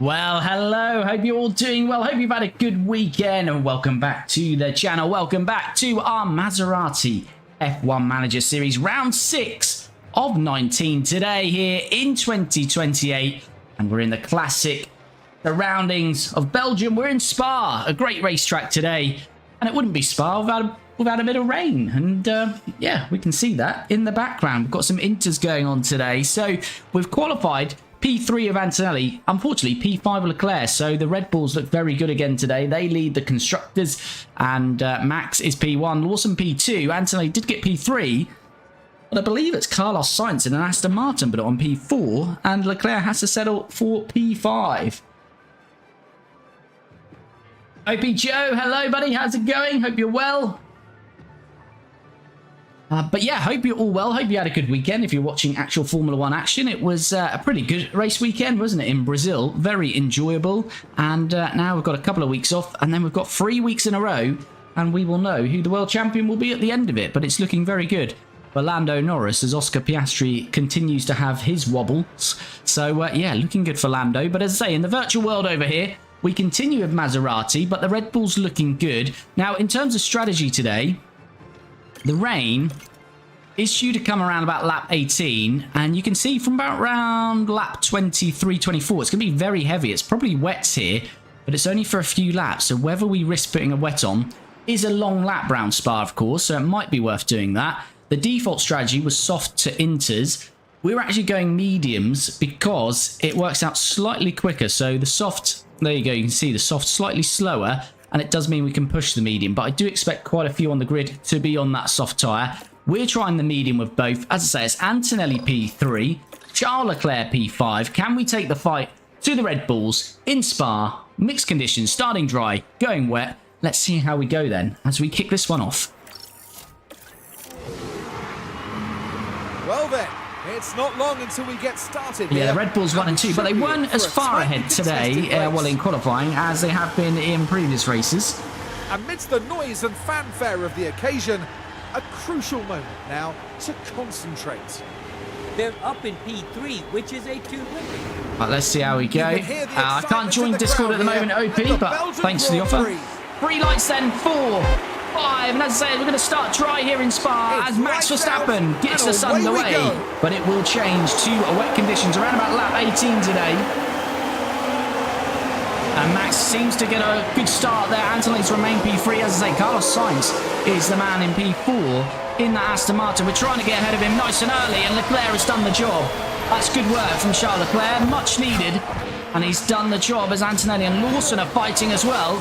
Well, hello. Hope you're all doing well. Hope you've had a good weekend and welcome back to the channel. Welcome back to our Maserati F1 Manager Series round 6 of 19 today here in 2028. And we're in the classic surroundings of Belgium. We're in Spa, a great racetrack today. And it wouldn't be Spa without a bit of rain. And yeah, we can see that in the background. We've got some inters going on today. So we've qualified P3 of Antonelli, unfortunately P5 of Leclerc, so the Red Bulls look very good again today. They lead the constructors, and Max is P1, Lawson P2. Antonelli did get P3, but I believe it's Carlos Sainz in an Aston Martin, but on P4, and Leclerc has to settle for P5. OP Joe, hello buddy, how's it going? Hope you're well. But yeah, hope you're all well. Hope you had a good weekend. If you're watching actual Formula 1 action, it was a pretty good race weekend, wasn't it, in Brazil? Very enjoyable. And now we've got a couple of weeks off, and then we've got 3 weeks in a row, and we will know who the world champion will be at the end of it. But it's looking very good for Lando Norris as Oscar Piastri continues to have his wobbles. So yeah, looking good for Lando. But as I say, in the virtual world over here, we continue with Maserati, but the Red Bull's looking good. Now, in terms of strategy today, the rain is due to come around about lap 18, and you can see from about around lap 23, 24, it's going to be very heavy. It's probably wets here, but it's only for a few laps, so whether we risk putting a wet on is a long lap round Spa, of course, so it might be worth doing that. The default strategy was soft to inters. We're actually going mediums because it works out slightly quicker, so the soft, there you go, you can see the soft slightly slower, and it does mean we can push the medium, but I do expect quite a few on the grid to be on that soft tyre. We're trying the medium with both. As I say, it's Antonelli P3, Charles Leclerc P5. Can we take the fight to the Red Bulls in Spa? Mixed conditions, starting dry, going wet. Let's see how we go then as we kick this one off. Well then, it's not long until we get started. Yeah, the Red Bulls 1 and 2, but they weren't as far ahead today, well, in qualifying, as they have been in previous races. Amidst the noise and fanfare of the occasion, a crucial moment now to concentrate. They're up in P3, which is a 2 limit. Right, let's see how we go. I can't join Discord at the moment, OP, but thanks for the offer. 3 lights then, 4, 5, and as I say, we're going to start dry here in Spa as Max Verstappen gets the sun away. But it will change to wet conditions around about lap 18 today. And Max seems to get a good start there. Antonelli's remain P3. As I say, Carlos Sainz is the man in P4 in that Aston Martin. We're trying to get ahead of him nice and early, and Leclerc has done the job. That's good work from Charles Leclerc, much needed. And he's done the job as Antonelli and Lawson are fighting as well.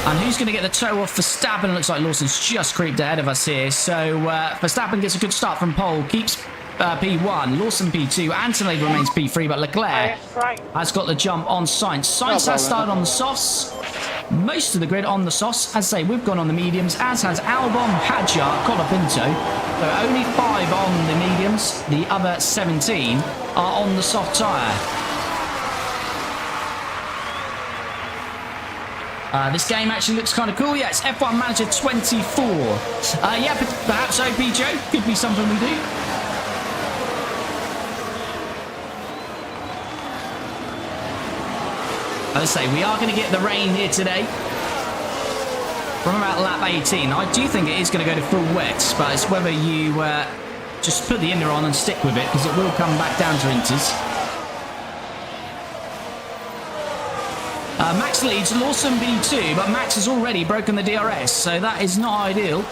And who's going to get the toe off Verstappen? It looks like Lawson's just creeped ahead of us here. So Verstappen gets a good start from pole, keeps P1, Lawson P2, Antonelli remains P3, but Leclerc has got the jump on Sainz. Sainz has started on the softs, most of the grid on the softs. As I say, we've gone on the mediums, as has Albon, Hadjar, Colapinto. So only 5 on the mediums, the other 17 are on the soft tyre. This game actually looks kind of cool. Yeah, it's F1 Manager 24. Yeah, perhaps OP Joe could be something we do. As I say, we are going to get the rain here today from about lap 18. I do think it is going to go to full wet, but it's whether you just put the inner on and stick with it, because it will come back down to inters. Max leads, Lawson B2, but Max has already broken the DRS, so that is not ideal.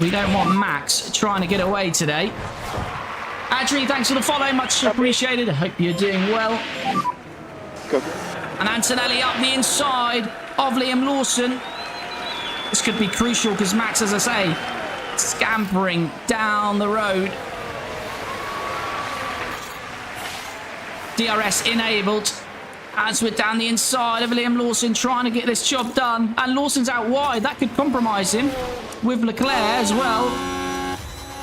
We don't want Max trying to get away today. Adri, thanks for the follow, much appreciated. I hope you're doing well. And Antonelli up the inside of Liam Lawson. This could be crucial because Max, as I say, scampering down the road. DRS enabled as we're down the inside of Liam Lawson trying to get this job done. And Lawson's out wide. That could compromise him with Leclerc as well.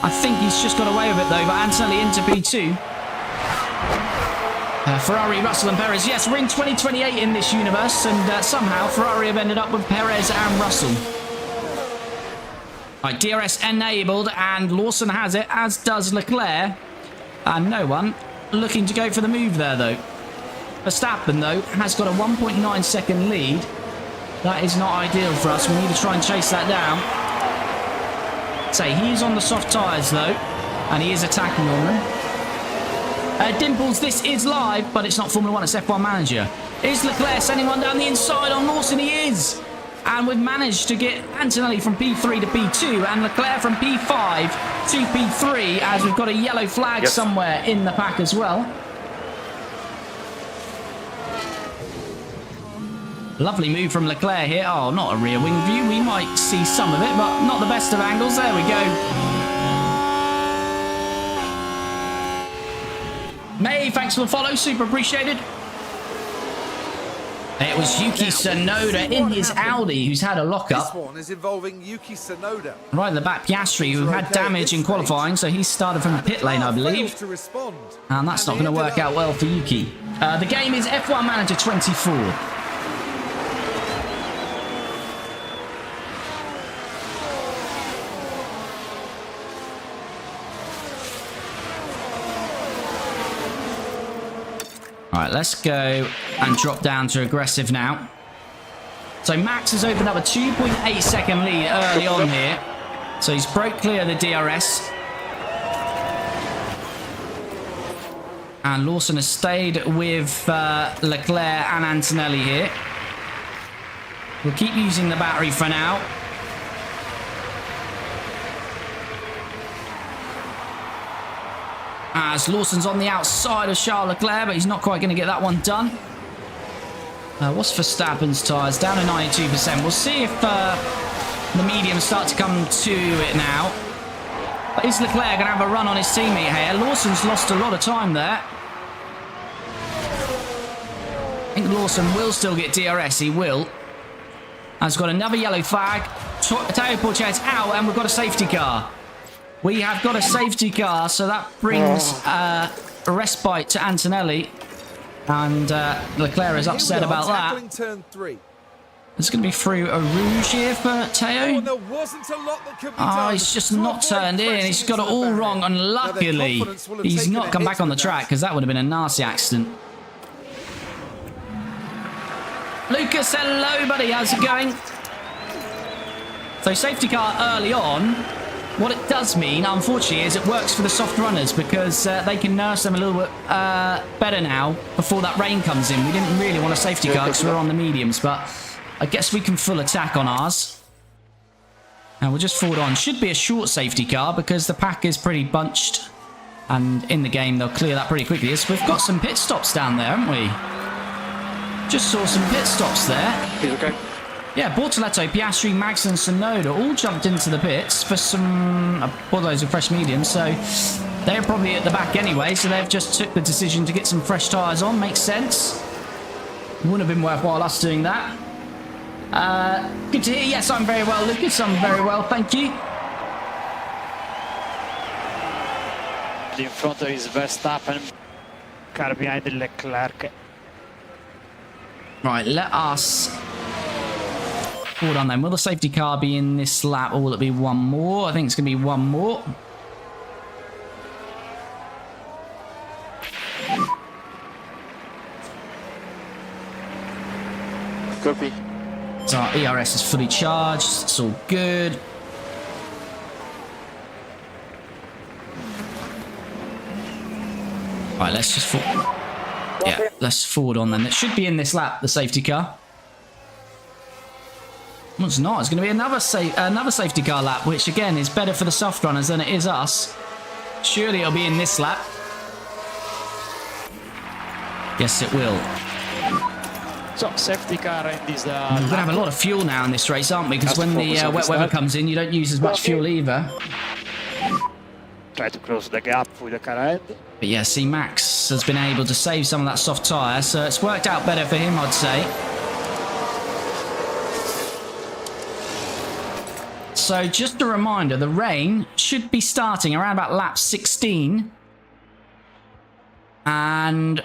I think he's just got away with it though, but Antonelli into P2. Ferrari, Russell and Perez. Yes, we're in 2028 in this universe, and somehow Ferrari have ended up with Perez and Russell. Right, DRS enabled, and Lawson has it, as does Leclerc. And no one looking to go for the move there, though. Verstappen, though, has got a 1.9 second lead. That is not ideal for us. We need to try and chase that down. Say, he is on the soft tyres, though, and he is attacking on them. Dimples, this is live, but it's not Formula 1, it's F1 Manager. Is Leclerc sending one down the inside on Lawson? He is. And we've managed to get Antonelli from P3 to P2 and Leclerc from P5 to P3, as we've got a yellow flag somewhere in the pack as well. Lovely move from Leclerc here. Oh, not a rear wing view. We might see some of it, but not the best of angles. There we go. May, thanks for the follow. Super appreciated. It was Yuki Tsunoda in his Audi who's had a lockup. This one is involving Yuki Tsunoda. Right at the back, Piastri, who had damage in qualifying, so he started from the pit lane, I believe. And that's not going to work out well for Yuki. The game is F1 Manager 24. Alright, let's go and drop down to aggressive now. So Max has opened up a 2.8 second lead early on here. So he's broke clear of the DRS. And Lawson has stayed with Leclerc and Antonelli here. We'll keep using the battery for now. As Lawson's on the outside of Charles Leclerc, but he's not quite going to get that one done. What's Verstappen's tyres? Down to 92%. We'll see if the mediums start to come to it now. But is Leclerc going to have a run on his teammate here? Lawson's lost a lot of time there. I think Lawson will still get DRS. He will. Has got another yellow flag. Teo Porchet's out, and we've got a safety car. We have got a safety car, so that brings a respite to Antonelli. And Leclerc is upset about that. Turn 3. It's going to be through a rouge here for Teo. There wasn't a lot that could be Oh, done he's just not turned in. He's got it all wrong, and luckily he's not come back on the track, because that would have been a nasty accident. Lucas, hello, buddy. How's it going? So safety car early on. What it does mean, unfortunately, is it works for the soft runners, because they can nurse them a little bit better now before that rain comes in. We didn't really want a safety car because we're on the mediums, but I guess we can full attack on ours. And we'll just forward on. Should be a short safety car because the pack is pretty bunched. And in the game, they'll clear that pretty quickly. So we've got some pit stops down there, haven't we? Just saw some pit stops there. He's okay. Yeah, Bortoletto, Piastri, Max and Tsunoda all jumped into the pits for some those are fresh mediums, so they're probably at the back anyway, so they've just took the decision to get some fresh tyres on. Makes sense. Wouldn't have been worthwhile us doing that. Good to hear. Yes, I'm very well, Lucas. I'm very well, thank you. In front is Verstappen, car behind Leclerc. Right, let us... Hold on then. Will the safety car be in this lap, or will it be one more? I think it's going to be one more. Copy. So our ERS is fully charged. It's all good. Right, let's just let's forward on then. It should be in this lap, the safety car. Well, it's not. It's going to be another safety car lap, which again is better for the soft runners than it is us. Surely it'll be in this lap. Yes, it will. So, safety car in this We're going to have a lot of fuel now in this race, aren't we? Because when the wet weather comes in, you don't use as much fuel either. Try to close the gap with the car ahead. But yeah, see, Max has been able to save some of that soft tyre, so it's worked out better for him, I'd say. So just a reminder, the rain should be starting around about lap 16. And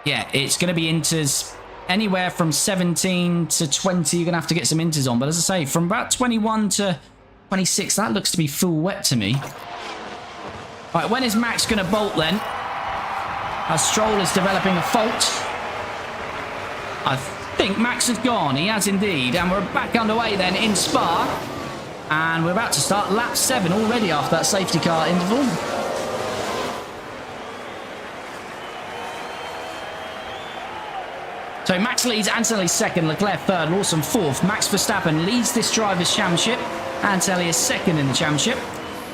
yeah, it's going to be inters anywhere from 17 to 20. You're going to have to get some inters on. But as I say, from about 21 to 26, that looks to be full wet to me. Right, when is Max going to bolt then? As Stroll is developing a fault. I think Max has gone. He has indeed. And we're back underway then in Spa. And we're about to start lap 7 already after that safety car interval. So Max leads, Antonelli second, Leclerc third, Lawson fourth. Max Verstappen leads this Drivers' Championship. Antonelli is second in the championship.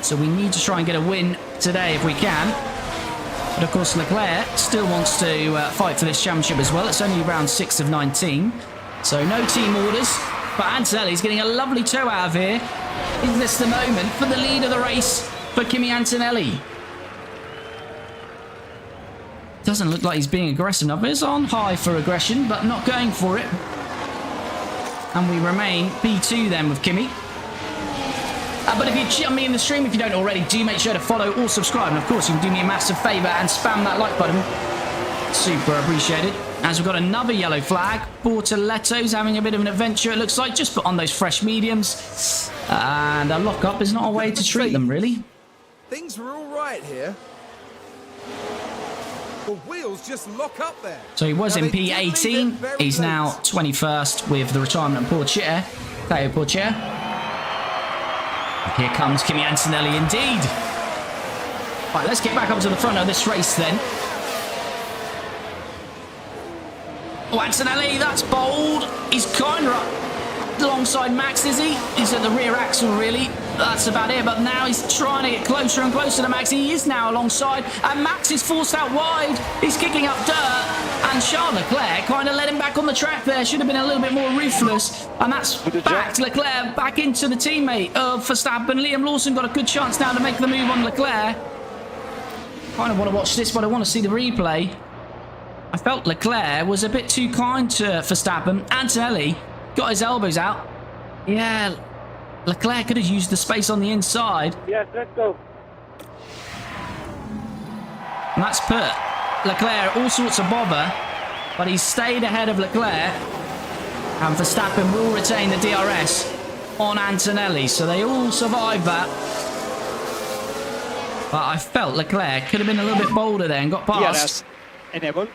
So we need to try and get a win today if we can. But of course Leclerc still wants to fight for this championship as well. It's only round 6 of 19. So no team orders. But Antonelli's getting a lovely tow out of here. Is this the moment for the lead of the race for Kimi Antonelli? Doesn't look like he's being aggressive enough. It's on high for aggression, but not going for it. And we remain P2 then with Kimi. But if you jump me in the stream, if you don't already, do make sure to follow or subscribe. And of course, you can do me a massive favour and spam that like button. Super appreciated. As we've got another yellow flag. Bortoletto's having a bit of an adventure, it looks like. Just put on those fresh mediums. And a lock-up is not a way to treat them, really. Things were all right here. The wheels just lock up there. So he was in P18. He's now 21st with the retirement of Portier. Theo Portier. Here comes Kimi Antonelli indeed. Right, let's get back up to the front of this race then. Oh, Antonelli, that's bold. He's kind of up alongside Max, is he? He's at the rear axle, really. That's about it, but now he's trying to get closer and closer to Max. He is now alongside, and Max is forced out wide. He's kicking up dirt, and Charles Leclerc kind of let him back on the track there. Should have been a little bit more ruthless, and that's backed Leclerc back into the teammate of Verstappen. Liam Lawson got a good chance now to make the move on Leclerc. Kind of want to watch this, but I want to see the replay. I felt Leclerc was a bit too kind to Verstappen. Antonelli got his elbows out. Yeah, Leclerc could have used the space on the inside. Yes, let's go. And that's put Leclerc all sorts of bother, but he's stayed ahead of Leclerc. And Verstappen will retain the DRS on Antonelli, so they all survived that. But I felt Leclerc could have been a little bit bolder there and got past. DRS enable.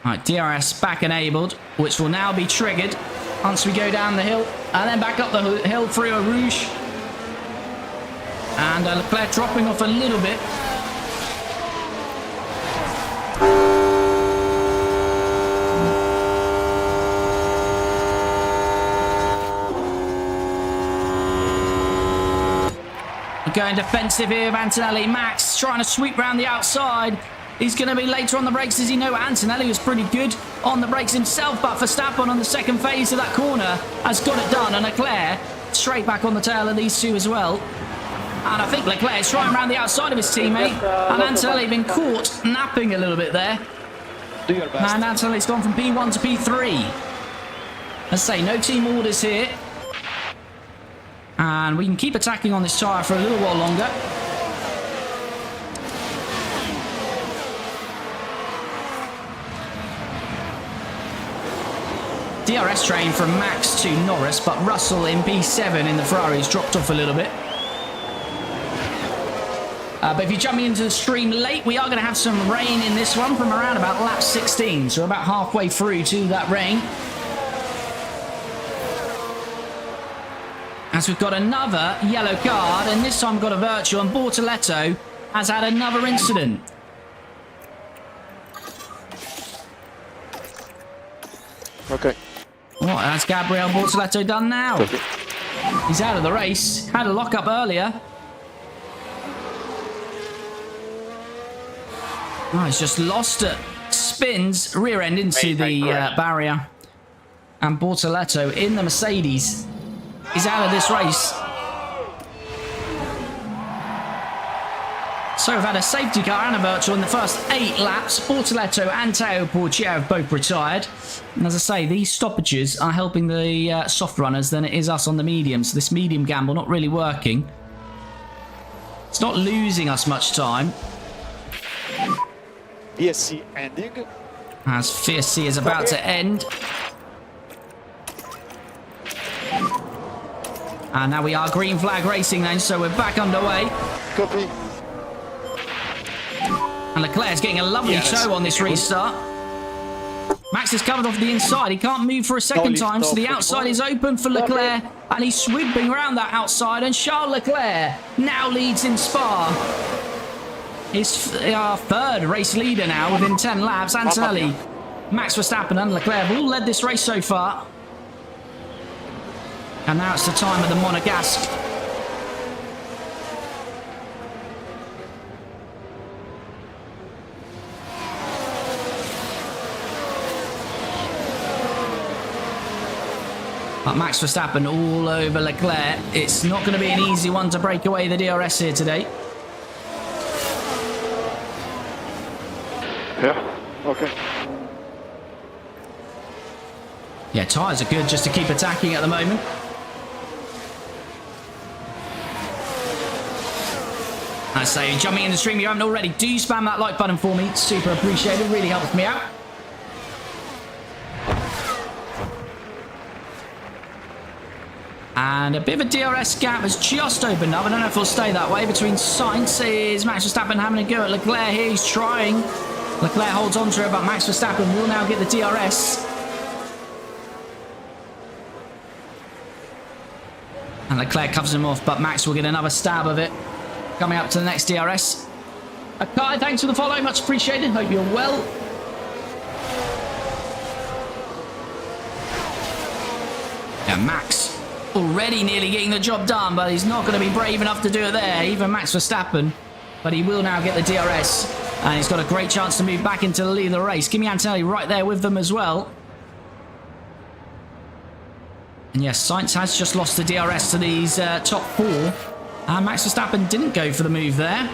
Right, DRS back enabled, which will now be triggered once we go down the hill and then back up the hill through a Rouge. And Leclerc dropping off a little bit. Going defensive here of Antonelli. Max trying to sweep round the outside. He's going to be later on the brakes, as you know. Antonelli was pretty good on the brakes himself, but Verstappen on the second phase of that corner has got it done. And Leclerc straight back on the tail of these two as well. And I think Leclerc's trying around the outside of his teammate. And Antonelli been caught napping a little bit there. Do your best. And Antonelli's gone from P1 to P3. As I say, no team orders here. And we can keep attacking on this tyre for a little while longer. DRS train from Max to Norris, but Russell in P7 in the Ferraris dropped off a little bit. But if you're jumping into the stream late, we are going to have some rain in this one from around about lap 16. So we're about halfway through to that rain. As we've got another yellow card, and this time we've got a virtual, and Bortoletto has had another incident. Okay. What has Gabriel Bortoletto done now? Okay. He's out of the race. Had a lock-up earlier. Oh, he's just lost it. Spins rear end into the barrier. And Bortoletto in the Mercedes is out of this race. So we've had a safety car and a virtual in the first 8 laps. Bortoletto and Theo Portier have both retired. And as I say, these stoppages are helping the soft runners than it is us on the medium. So this medium gamble not really working. It's not losing us much time. VSC ending. As VSC is about to end. And now we are green flag racing then, so we're back underway. Copy. And Leclerc's getting a lovely tow on this restart. Max is covered off the inside. He can't move for a second time, so the outside is open for Leclerc. And he's swooping around that outside. And Charles Leclerc now leads in Spa. His third race leader now within 10 laps. Antonelli, Max Verstappen and Leclerc have all led this race so far. And now it's the time of the Monegasque. But Max Verstappen all over Leclerc. It's not going to be an easy one to break away the DRS here today. Yeah, okay. Yeah, tyres are good just to keep attacking at the moment. I say, jumping in the stream, if you haven't already, do spam that like button for me. It's super appreciated, really helps me out. And a bit of a DRS gap has just opened up. I don't know if it'll stay that way. Between Sainz is Max Verstappen having a go at Leclerc here. He's trying. Leclerc holds on to it, but Max Verstappen will now get the DRS. And Leclerc covers him off, but Max will get another stab of it. Coming up to the next DRS. Akai, thanks for the follow. Much appreciated. Hope you're well. Yeah, Max already nearly getting the job done, but he's not going to be brave enough to do it there. Even Max Verstappen. But he will now get the DRS. And he's got a great chance to move back into the lead of the race. Kimi Antonelli right there with them as well. And yes, Sainz has just lost the DRS to these top four. Max Verstappen didn't go for the move there.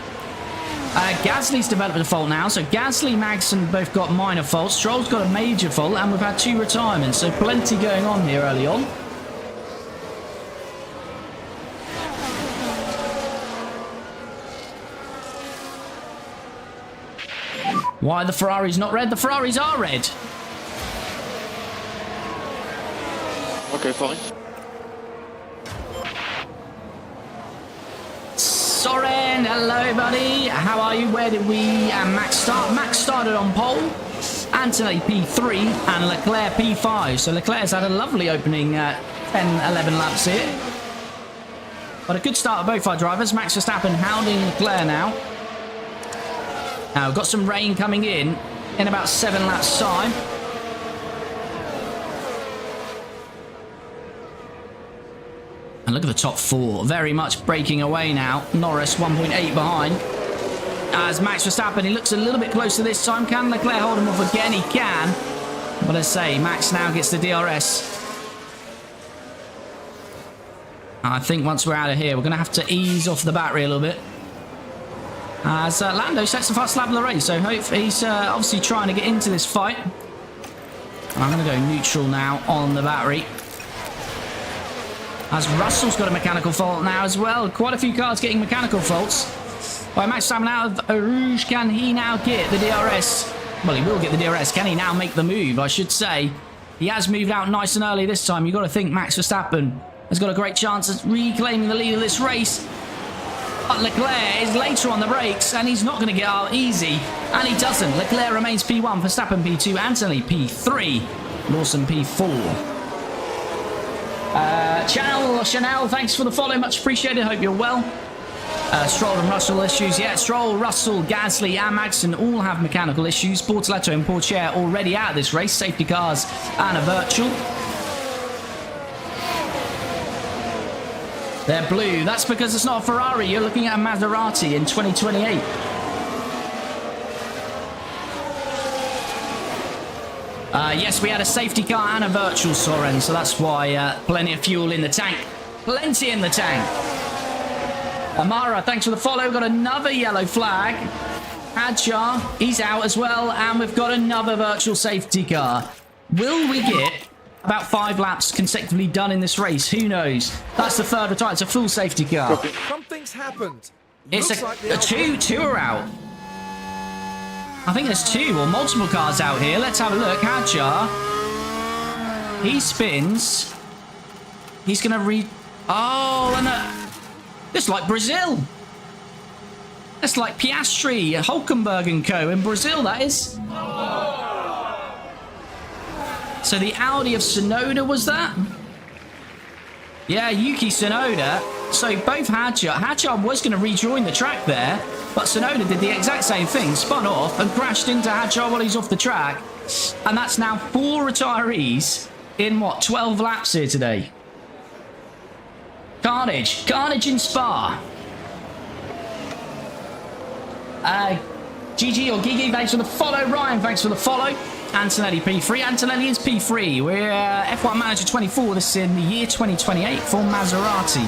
Gasly's developed a fault now. So Gasly, Magnussen both got minor faults. Stroll's got a major fault. And we've had 2 retirements. So plenty going on here early on. Why are the Ferraris not red? The Ferraris are red. Okay, fine. Soren, hello buddy. How are you? Where did we and Max start? Max started on pole. Antonelli P3 and Leclerc P5. So Leclerc's had a lovely opening 10, 11 laps here. But a good start of both our drivers. Max Verstappen hounding Leclerc now. Now, we've got some rain coming in about 7 laps' time. And look at the top 4. Very much breaking away now. Norris 1.8 behind. As Max Verstappen, he looks a little bit closer this time. Can Leclerc hold him off again? He can. But as I say, Max now gets the DRS. I think once we're out of here, we're going to have to ease off the battery a little bit. As Lando sets the first lap of the race, so he's obviously trying to get into this fight. I'm going to go neutral now on the battery. As Russell's got a mechanical fault now as well. Quite a few cars getting mechanical faults. By Max Verstappen out of Rouge, can he now get the DRS? Well, he will get the DRS. Can he now make the move, I should say? He has moved out nice and early this time. You've got to think Max Verstappen has got a great chance of reclaiming the lead of this race. But Leclerc is later on the brakes, and he's not going to get out easy. And he doesn't. Leclerc remains P1, Verstappen P2, Antonelli P3, Lawson P4. Chanel, thanks for the follow. Much appreciated. Hope you're well. Stroll and Russell issues. Yeah, Stroll, Russell, Gasly, and Magnussen all have mechanical issues. Bortoletto and Pourchaire already out of this race. Safety cars and a virtual. They're blue. That's because it's not a Ferrari. You're looking at a Maserati in 2028. Yes, we had a safety car and a virtual, Soren, so that's why plenty of fuel in the tank. Plenty in the tank. Amara, thanks for the follow. Got another yellow flag. Hadjar, he's out as well, and we've got another virtual safety car. Will we get about 5 laps consecutively done in this race? Who knows? That's the third retire. It's a full safety car. Something's happened. It's Looks like the two are out. I think there's 2 or multiple cars out here. Let's have a look. Hadjar. He spins. He's going to Oh, and just like Brazil. That's like Piastri, Hulkenberg and co. in Brazil, that is. So the Audi of Tsunoda was that? Yeah, Yuki Tsunoda. So both Hadjar was going to rejoin the track there, but Tsunoda did the exact same thing, spun off and crashed into Hadjar while he's off the track. And that's now 4 retirees in, what, 12 laps here today. Carnage. Carnage in Spa. GG or Gigi, thanks for the follow. Ryan, thanks for the follow. Antonelli P3. Antonelli is P3. We're F1 Manager 24. This is in the year 2028 for Maserati.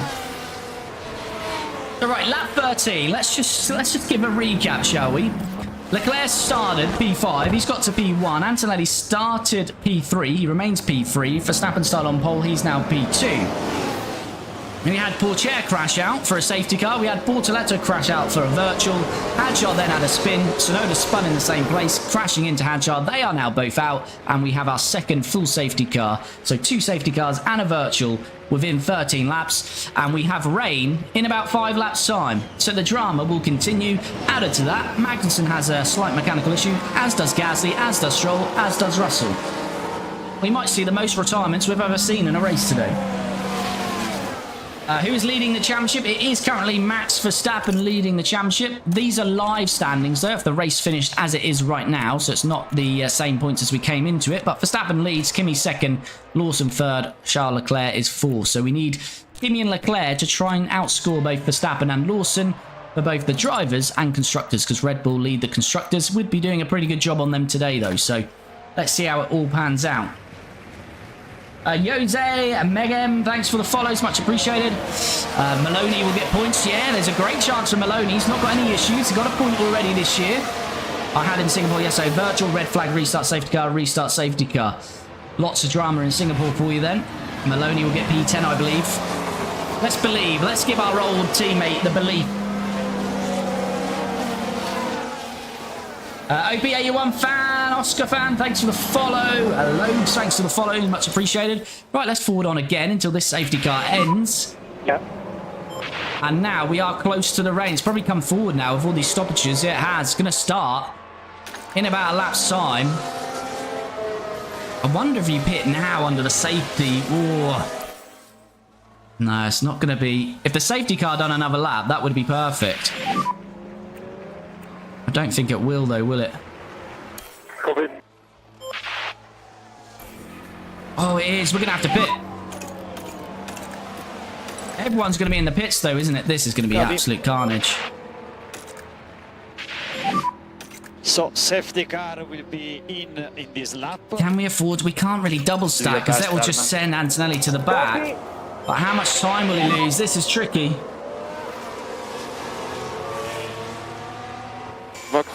All right, lap 13. Let's just give a recap, shall we? Leclerc started P5. He's got to P1. Antonelli started P3. He remains P3. Verstappen started on pole. He's now P2. We had Pourchaire crash out for a safety car. We had Bortoletto crash out for a virtual. Hadjar then had a spin. Tsunoda spun in the same place, crashing into Hadjar. They are now both out. And we have our second full safety car. So 2 safety cars and a virtual within 13 laps. And we have rain in about 5 laps time. So the drama will continue. Added to that, Magnussen has a slight mechanical issue, as does Gasly, as does Stroll, as does Russell. We might see the most retirements we've ever seen in a race today. Who is leading the championship? It is currently Max Verstappen leading the championship. These are live standings, though, if the race finished as it is right now, so it's not the same points as we came into it. But Verstappen leads, Kimi second, Lawson third, Charles Leclerc is fourth. So we need Kimi and Leclerc to try and outscore both Verstappen and Lawson for both the drivers and constructors, because Red Bull lead the constructors. We'd be doing a pretty good job on them today, though, so let's see how it all pans out. Jose and Megem, thanks for the follows, much appreciated. Maloney will get points. Yeah, there's a great chance for Maloney. He's not got any issues. He got a point already this year. I had in Singapore, yes, so virtual, red flag, restart safety car, restart safety car. Lots of drama in Singapore for you then. Maloney will get P10, I believe. Let's believe. Let's give our old teammate the belief. OPAU1 fan, Oscar fan, thanks for the follow. Loads, thanks for the follow, much appreciated. Right, let's forward on again until this safety car ends. Yep. And now we are close to the rain. It's probably come forward now with all these stoppages. It has. It's going to start in about a lap's time. I wonder if you pit now under the safety. Oh. No, it's not going to be. If the safety car done another lap, that would be perfect. I don't think it will, though, will it? Copy. Oh, it is. We're going to have to pit. Everyone's going to be in the pits, though, isn't it? This is going to be absolute carnage. So safety car will be in this lap. Can we afford? We can't really double stack because that will just send Antonelli to the back. But how much time will he lose? This is tricky. Box.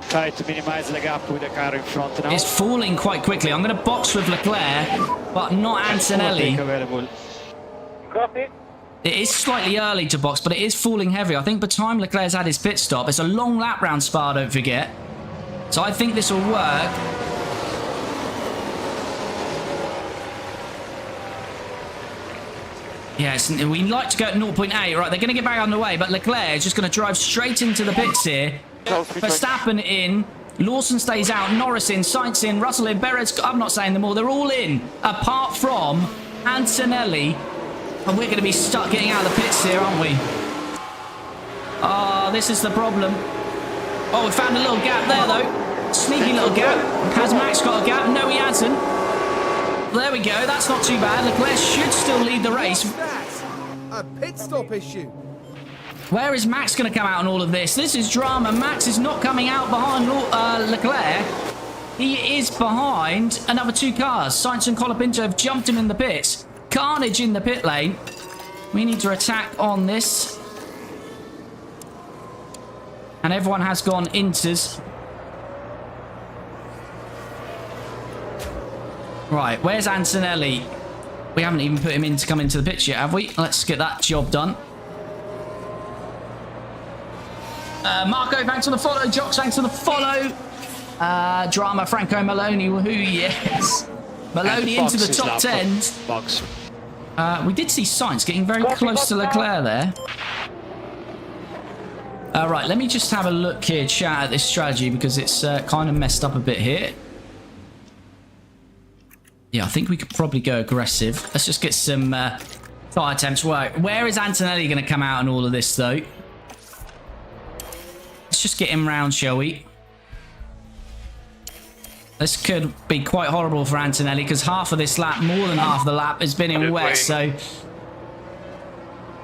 Try to minimize the gap with the car in front now. It's falling quite quickly. I'm going to box with Leclerc, but not Antonelli. Copy. It is slightly early to box, but it is falling heavy. I think by the time Leclerc's had his pit stop, it's a long lap round Spa, don't forget. So I think this will work. Yes, we like to go at 0.8. Right, they're going to get back underway, but Leclerc is just going to drive straight into the pits here. Verstappen in, Lawson stays out, Norris in, Sainz in, Russell in, Perez. I'm not saying them all. They're all in, apart from Antonelli. And we're going to be stuck getting out of the pits here, aren't we? Oh, this is the problem. Oh, we found a little gap there, though. Sneaky little gap. Has Max got a gap? No, he hasn't. There we go. That's not too bad. Leclerc should still lead the race. That's a pit stop issue. Where is Max going to come out in all of this? This is drama. Max is not coming out behind Leclerc. He is behind another 2 cars. Sainz and Colapinto have jumped him in the pits. Carnage in the pit lane. We need to attack on this. And everyone has gone inters. Right, where's Antonelli? We haven't even put him in to come into the pits yet, have we? Let's get that job done. Marco, thanks for the follow. Jocks, thanks for the follow. Drama Franco Maloney, woohoo, yes. Maloney into the top 10. Box. We did see Sainz getting very close to Leclerc there. Right, let me just have a look here, chat, at this strategy, because it's kind of messed up a bit here. Yeah, I think we could probably go aggressive. Let's just get some fire attempts. Right, where is Antonelli going to come out in all of this, though? Let's just get him round, shall we? This could be quite horrible for Antonelli, because half of this lap, more than half of the lap, has been in wet, so...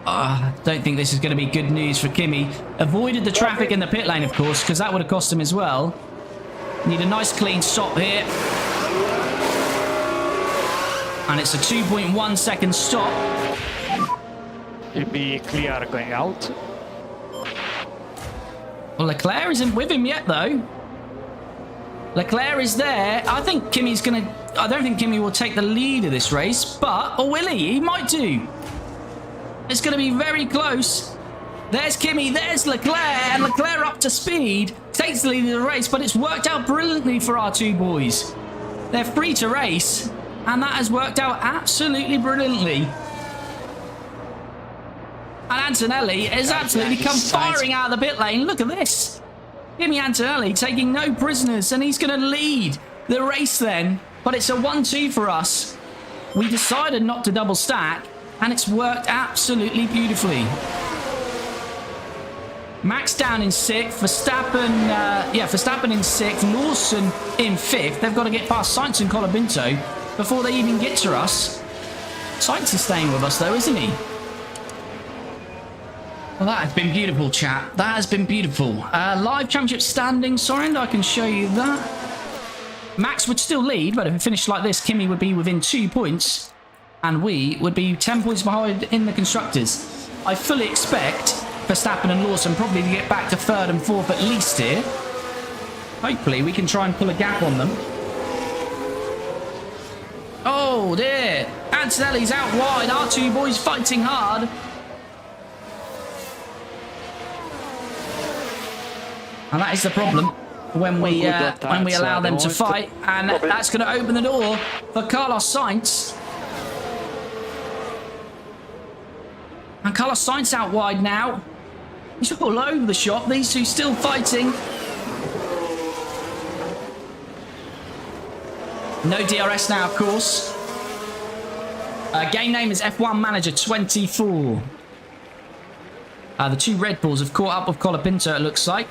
I don't think this is going to be good news for Kimi. Avoided the traffic in the pit lane, of course, because that would have cost him as well. Need a nice clean stop here. And it's a 2.1 second stop. He'll be clear going out. Well, Leclerc isn't with him yet, though. Leclerc is there. I think Kimi's going to... I don't think Kimi will take the lead of this race, but... Or will he? He might do. It's going to be very close. There's Kimi, there's Leclerc, and Leclerc up to speed. Takes the lead of the race, but it's worked out brilliantly for our two boys. They're free to race, and that has worked out absolutely brilliantly. And Antonelli has absolutely come firing out of the pit lane. Look at this. Kimi Antonelli taking no prisoners, and he's going to lead the race then. But it's a 1-2 for us. We decided not to double stack, and it's worked absolutely beautifully. Max down in 6th, Verstappen in 6th, Lawson in 5th. They've got to get past Sainz and Colapinto before they even get to us. Sainz is staying with us though, isn't he? Well, that has been beautiful, chat. That has been beautiful. Live championship standings, Sorend, I can show you that. Max would still lead, but if it finished like this, Kimi would be within 2 points. And we would be 10 points behind in the Constructors. I fully expect Verstappen and Lawson probably to get back to 3rd and 4th at least here. Hopefully we can try and pull a gap on them. Oh dear. Antonelli's out wide. Our two boys fighting hard. And that is the problem when we allow them to fight. And that's going to open the door for Carlos Sainz. And Carlos Sainz out wide now. He's all over the shop. These two still fighting. No DRS now, of course. Game name is F1 Manager 24. The two Red Bulls have caught up with Colapinto, it looks like.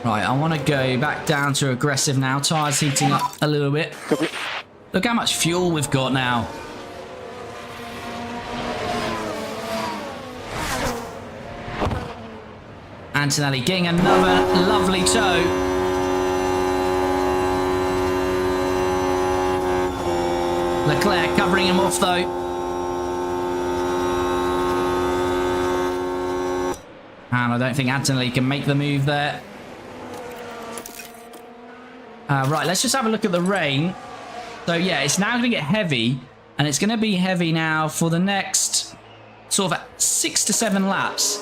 Right, I want to go back down to aggressive now. Tyres heating up a little bit. Look how much fuel we've got now. Antonelli getting another lovely toe. Leclerc covering him off though. And I don't think Antonelli can make the move there. Right, let's just have a look at the rain. So yeah, it's now going to get heavy. And it's going to be heavy now for the next sort of 6 to 7 laps.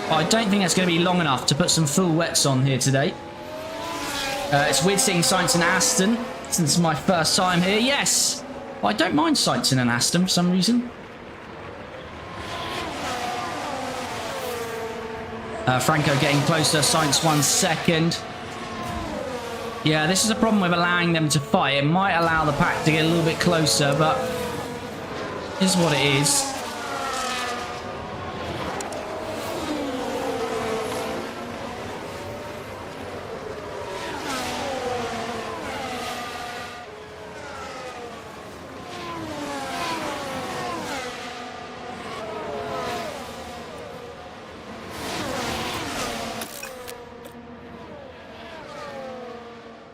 I don't think that's going to be long enough to put some full wets on here today. It's weird seeing Sainz and Aston since my first time here. Yes! Well, I don't mind Sainz and Aston for some reason. Franco getting closer. Sainz 1 second. Yeah, this is a problem with allowing them to fight. It might allow the pack to get a little bit closer, but it is what it is.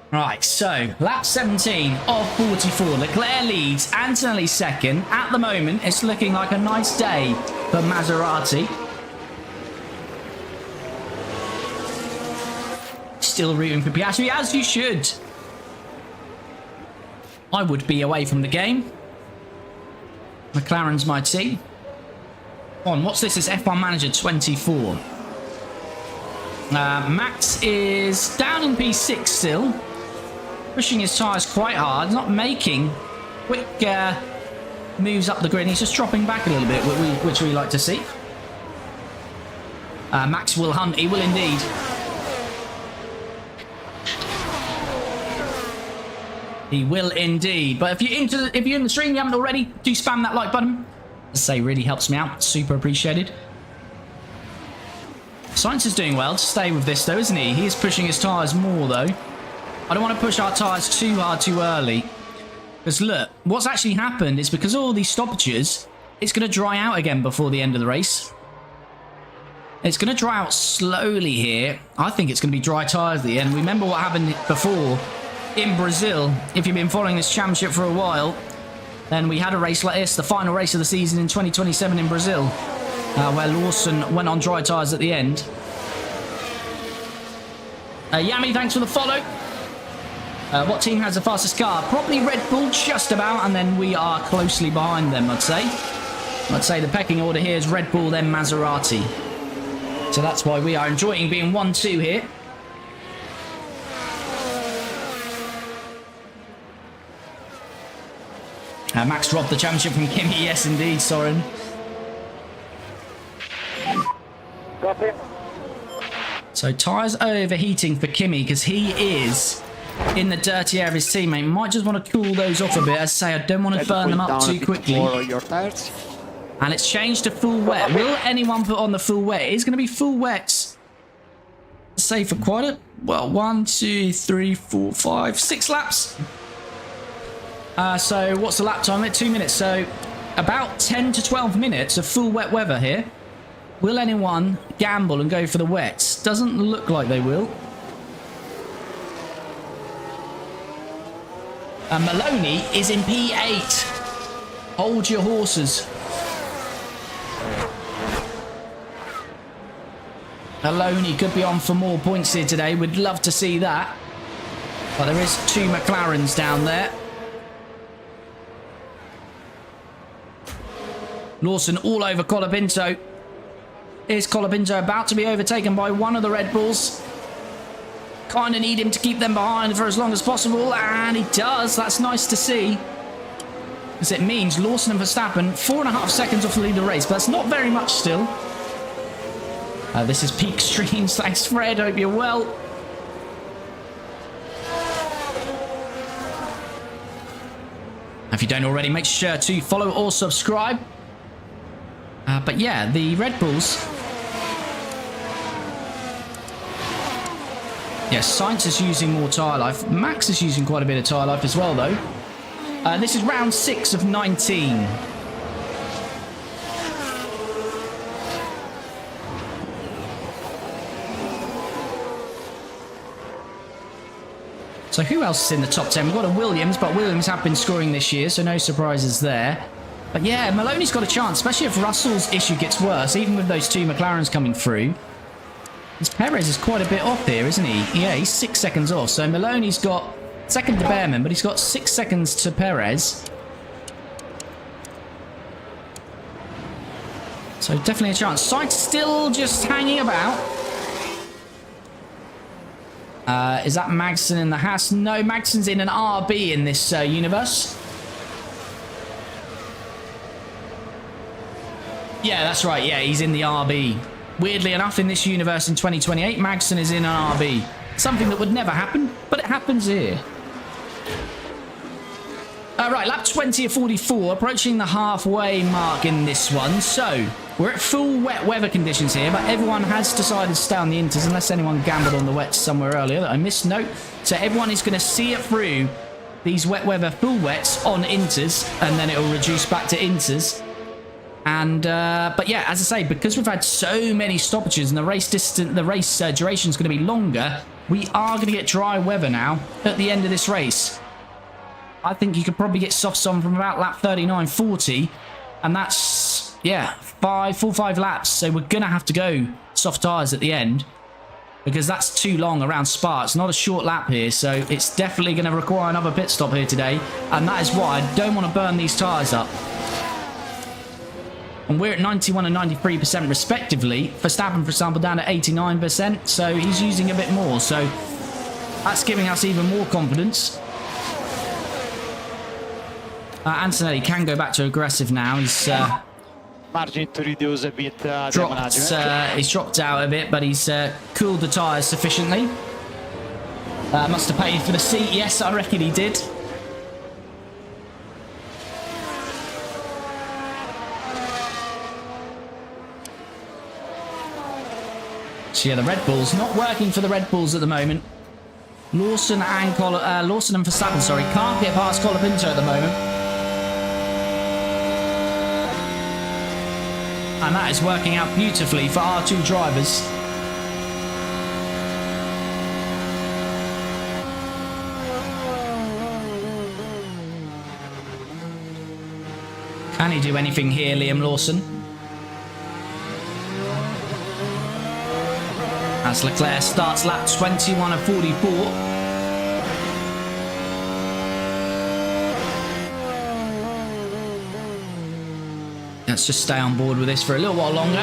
Right, so lap 17 of 44. Leclerc leads, Antonelli second. At the moment, it's looking like a nice day for Maserati. Still rooting for Piastri, as you should. I would be away from the game. McLaren's my team. On, what's this? It's F1 Manager 24. Max is down in P6 still. Pushing his tyres quite hard. Not making quick moves up the grid. He's just dropping back a little bit, which we like to see. Max will hunt. He will indeed. He will indeed. But if you're in the stream, you haven't already, do spam that like button. As I say, really helps me out. Super appreciated. Sainz is doing well to stay with this though, isn't he? He is pushing his tyres more though. I don't want to push our tyres too hard too early. Because look, what's actually happened is because of all these stoppages, it's going to dry out again before the end of the race. It's going to dry out slowly here. I think it's going to be dry tyres at the end. Remember what happened before in Brazil. If you've been following this championship for a while, then we had a race like this, the final race of the season in 2027 in Brazil, where Lawson went on dry tyres at the end. Yami, thanks for the follow. What team has the fastest car? Probably Red Bull, just about, and then we are closely behind them, I'd say. I'd say the pecking order here is Red Bull, then Maserati. So that's why we are enjoying being 1-2 here. Max robbed the championship from Kimi. Yes, indeed, Soren. Copy. So tyres overheating for Kimi because he is in the dirty air of his teammate. Might just want to cool those off a bit. As I say, I don't want to burn them up too quickly. Your tires. And it's changed to full wet. Will anyone put on the full wet? It is going to be full wet. Say for quite a... Well, 1, 2, 3, 4, 5, 6 laps. So what's the lap time? 2 minutes. So about 10 to 12 minutes of full wet weather here. Will anyone gamble and go for the wets? Doesn't look like they will. Maloney is in P8. Hold your horses. Maloney could be on for more points here today. We'd love to see that. But there is 2 McLarens down there. Lawson all over Colapinto. Is Colapinto about to be overtaken by one of the Red Bulls? Kind of need him to keep them behind for as long as possible, and he does. That's nice to see. Because it means Lawson and Verstappen 4.5 seconds off the lead of the race, but that's not very much still. This is Peak Streams. Thanks, Fred. Hope you're well. If you don't already, make sure to follow or subscribe. But yeah, the Red Bulls. Yes, Sainz is using more tyre life. Max is using quite a bit of tyre life as well, though. This is round 6 of 19. So who else is in the top 10? We've got a Williams, but Williams have been scoring this year, so no surprises there. But yeah, Maloney's got a chance, especially if Russell's issue gets worse, even with those 2 McLarens coming through. This Perez is quite a bit off here, isn't he? Yeah, he's 6 seconds off. So Maloney's got second to Behrman, but he's got 6 seconds to Perez. So definitely a chance. Sainz still just hanging about. Is that Magson in the Haas? No, Magson's in an RB in this universe. Yeah, that's right. Yeah, he's in the RB. Weirdly enough, in this universe in 2028, Magson is in an RB. Something that would never happen, but it happens here. Right, lap 20 of 44, approaching the halfway mark in this one. So, we're at full wet weather conditions here, but everyone has decided to stay on the inters, unless anyone gambled on the wets somewhere earlier that I missed. Note. So everyone is going to see it through these wet weather full wets on inters, and then it will reduce back to inters. And but yeah, as I say, because we've had so many stoppages and the race duration is going to be longer, we are going to get dry weather now at the end of this race. I think you could probably get softs on from about lap 39, 40, and that's, yeah, 5 laps. So we're going to have to go soft tyres at the end because that's too long around Spa. It's not a short lap here, so it's definitely going to require another pit stop here today, and that is why I don't want to burn these tyres up. And we're at 91 and 93% respectively. Verstappen, for example, down to 89%. So he's using a bit more. So that's giving us even more confidence. Antonelli can go back to aggressive now. He's Margin to reduce a bit the management. he's dropped out a bit, but he's cooled the tyres sufficiently. Must have paid for the seat. Yes, I reckon he did. So yeah, the Red Bulls not working for the Red Bulls at the moment. Lawson and Verstappen, sorry, can't get past Colapinto at the moment. And that is working out beautifully for our two drivers. Can he do anything here, Liam Lawson? As Leclerc starts lap 21 of 44. Let's just stay on board with this for a little while longer.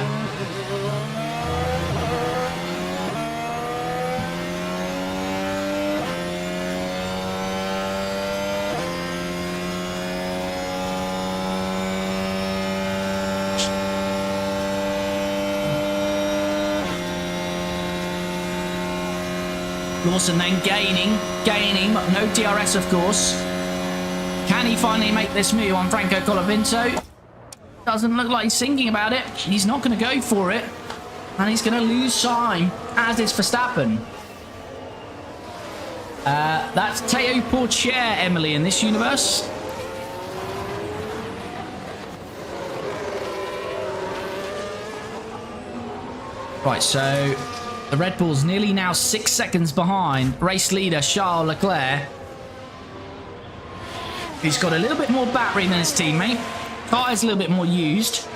Lawson then gaining, but no DRS, of course. Can he finally make this move on Franco Colapinto? Doesn't look like he's thinking about it. He's not going to go for it. And he's going to lose time, as is Verstappen. That's Théo Pourchaire, Emily, in this universe. Right, so the Red Bull's nearly now 6 seconds behind race leader Charles Leclerc. He's got a little bit more battery than his teammate. Tyres a little bit more used.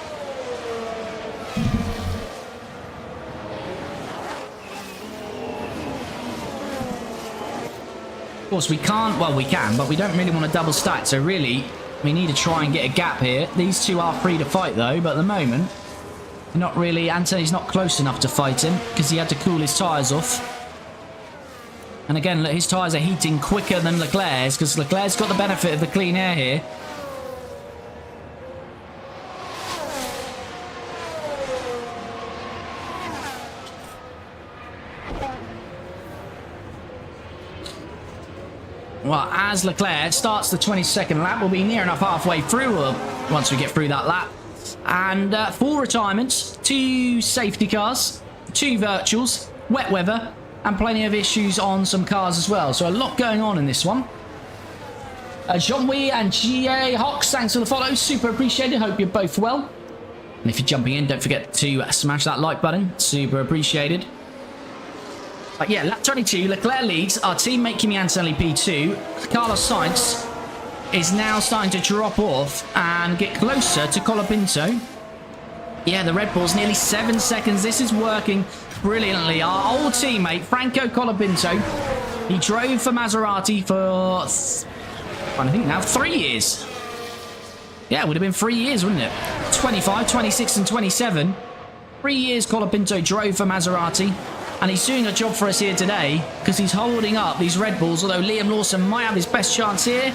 Of course, we can't, well, we can, but we don't really want to double stack. So really, we need to try and get a gap here. These two are free to fight though, but at the moment, not really. Anthony's not close enough to fight him because he had to cool his tyres off. And again, look, his tyres are heating quicker than Leclerc's because Leclerc's got the benefit of the clean air here. Well, as Leclerc starts the 22nd lap, we'll be near enough halfway through once we get through that lap. And 4 retirements, 2 safety cars, 2 virtuals, wet weather, and plenty of issues on some cars as well. So a lot going on in this one. Jean-Louis and G.A. Hawks, thanks for the follow. Super appreciated. Hope you're both well. And if you're jumping in, don't forget to smash that like button. Super appreciated. But yeah, lap 22, Leclerc leads. Our teammate Kimi Antonelli P2. Carlos Sainz is now starting to drop off and get closer to Colapinto. Yeah, the Red Bull's nearly 7 seconds. This is working brilliantly. Our old teammate, Franco Colapinto, he drove for Maserati for, I think now, 3 years. Yeah, it would have been 3 years, wouldn't it? 25, 26, and 27. 3 years Colapinto drove for Maserati. And he's doing a job for us here today because he's holding up these Red Bulls, although Liam Lawson might have his best chance here.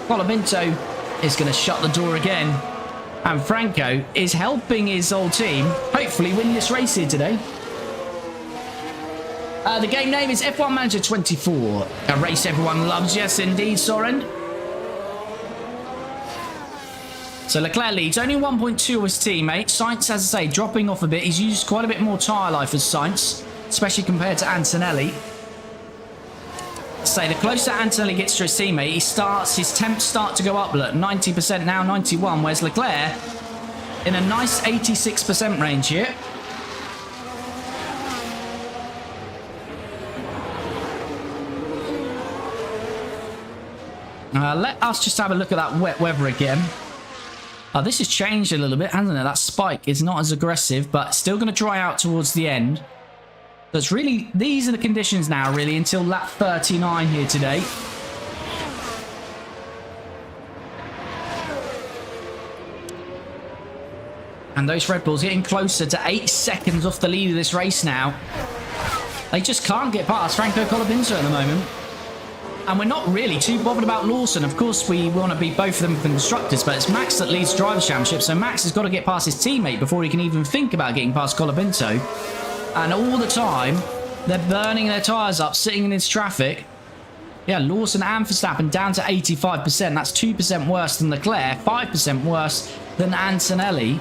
Colapinto is going to shut the door again. And Franco is helping his old team hopefully win this race here today. The game name is F1 Manager 24. A race everyone loves. Yes, indeed, Soren. So Leclerc leads. Only 1.2 of his teammate. Sainz, as I say, dropping off a bit. He's used quite a bit more tyre life as Sainz, especially compared to Antonelli. So the closer Antonelli gets to his teammate, his temps start to go up. Look, 90% now, 91. Whereas Leclerc in a nice 86% range here. Let us just have a look at that wet weather again. This has changed a little bit, hasn't it? That spike is not as aggressive, but still going to dry out towards the end. So it's really, these are the conditions now, really, until lap 39 here today. And those Red Bulls getting closer to 8 seconds off the lead of this race now. They just can't get past Franco Colapinto at the moment. And we're not really too bothered about Lawson. Of course, we want to beat both of them for constructors, but it's Max that leads Drivers' Championship, so Max has got to get past his teammate before he can even think about getting past Colapinto. And all the time, they're burning their tyres up, sitting in this traffic. Yeah, Lawson and Verstappen down to 85%. That's 2% worse than Leclerc, 5% worse than Antonelli.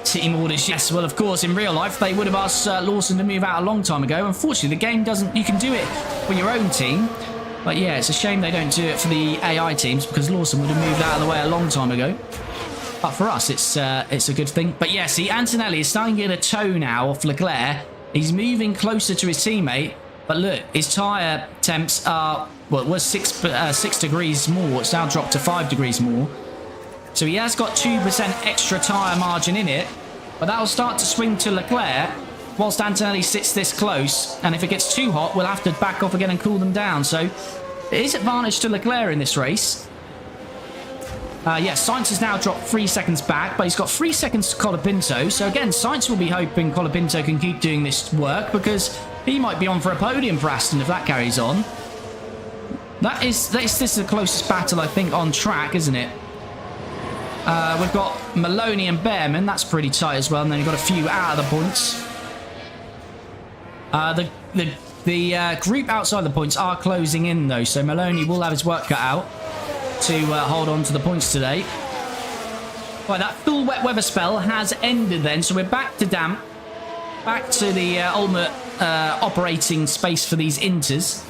Team orders, yes. Well, of course, in real life, they would have asked Lawson to move out a long time ago. Unfortunately, the game doesn't... You can do it for your own team. But yeah, it's a shame they don't do it for the AI teams because Lawson would have moved out of the way a long time ago. But for us, it's a good thing. But yeah, see, Antonelli is starting to get a toe now off Leclerc. He's moving closer to his teammate. But look, his tyre temps are... Well, it was 6 degrees more. It's now dropped to 5 degrees more. So he has got 2% extra tyre margin in it, but that'll start to swing to Leclerc whilst Antonelli sits this close. And if it gets too hot, we'll have to back off again and cool them down. So it is advantage to Leclerc in this race. Yeah, Sainz has now dropped 3 seconds back, but he's got 3 seconds to Colapinto. So again, Sainz will be hoping Colapinto can keep doing this work because he might be on for a podium for Aston if that carries on. This is the closest battle, I think, on track, isn't it? We've got Maloney and Behrman. That's pretty tight as well. And then you've got a few out of the points. The group outside the points are closing in, though. So Maloney will have his work cut out to hold on to the points today. Right, that full wet weather spell has ended then. So we're back to damp. Back to the ultimate operating space for these inters.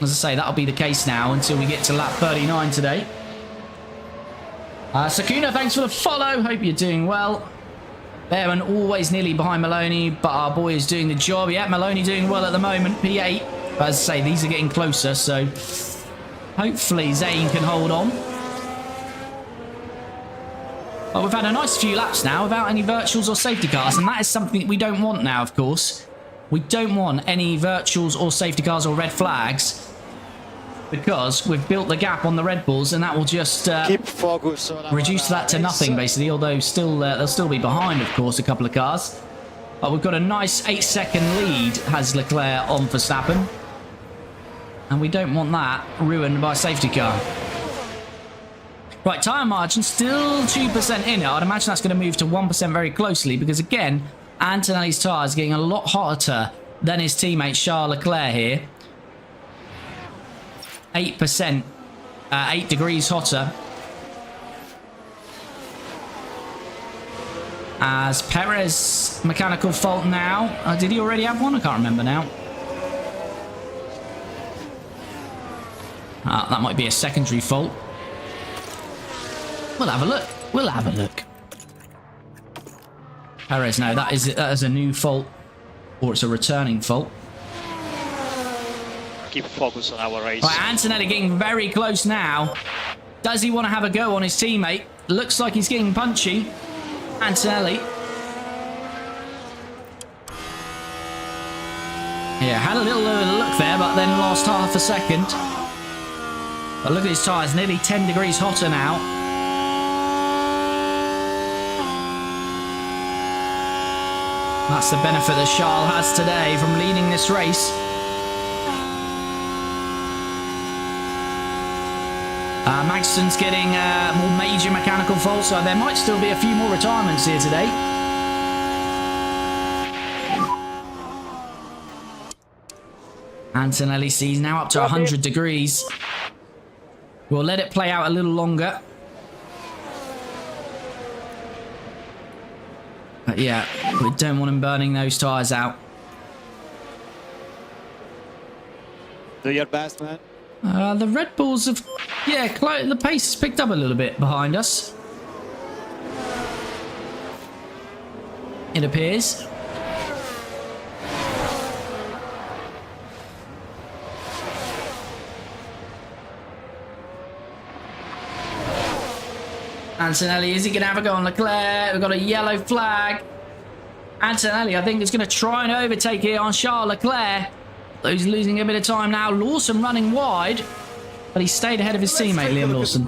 As I say, that'll be the case now until we get to lap 39 today. Sakuna, thanks for the follow. Hope you're doing well. Behrman always nearly behind Maloney, but our boy is doing the job. Yeah, Maloney doing well at the moment, P8. But as I say, these are getting closer, so hopefully Zane can hold on. But we've had a nice few laps now without any virtuals or safety cars, and that is something that we don't want now, of course. We don't want any virtuals or safety cars or red flags, because we've built the gap on the Red Bulls, and that will just keep focus on reduce that to nothing, basically, although still they'll still be behind, of course, a couple of cars. But we've got a nice 8-second lead, has Leclerc on Verstappen. And we don't want that ruined by a safety car. Right, tyre margin still 2% in it. I'd imagine that's going to move to 1% very closely, because, again, Antonelli's tyre is getting a lot hotter than his teammate Charles Leclerc here. 8%, 8 degrees hotter. As Perez, mechanical fault now. Did he already have one? I can't remember now. That might be a secondary fault. We'll have a look. We'll have a look. Perez, no, that is a new fault. Or it's a returning fault. Keep focus on our race. Right, Antonelli getting very close now. Does he want to have a go on his teammate? Looks like he's getting punchy. Antonelli. Yeah, had a little look there, but then lost half a second. But look at his tyres, nearly 10 degrees hotter now. That's the benefit that Charles has today from leading this race. Magston's getting more major mechanical faults, so there might still be a few more retirements here today. Antonelli sees now up to 100 degrees. We'll let it play out a little longer. But yeah, we don't want him burning those tyres out. Do your best, man. The Red Bulls have... Yeah, the pace has picked up a little bit behind us. It appears. Antonelli, is he going to have a go on Leclerc? We've got a yellow flag. Antonelli, I think, is going to try and overtake here on Charles Leclerc. Though he's losing a bit of time now. Lawson running wide, but he stayed ahead of his teammate, Liam Lawson.